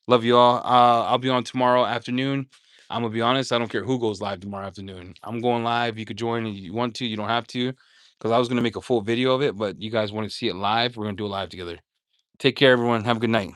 Love you all. I'll be on tomorrow afternoon. I'm gonna be honest. I don't care who goes live tomorrow afternoon. I'm going live. You could join if you want to. You don't have to, because I was gonna make a full video of it, but you guys want to see it live. We're gonna do it live together. Take care, everyone. Have a good night.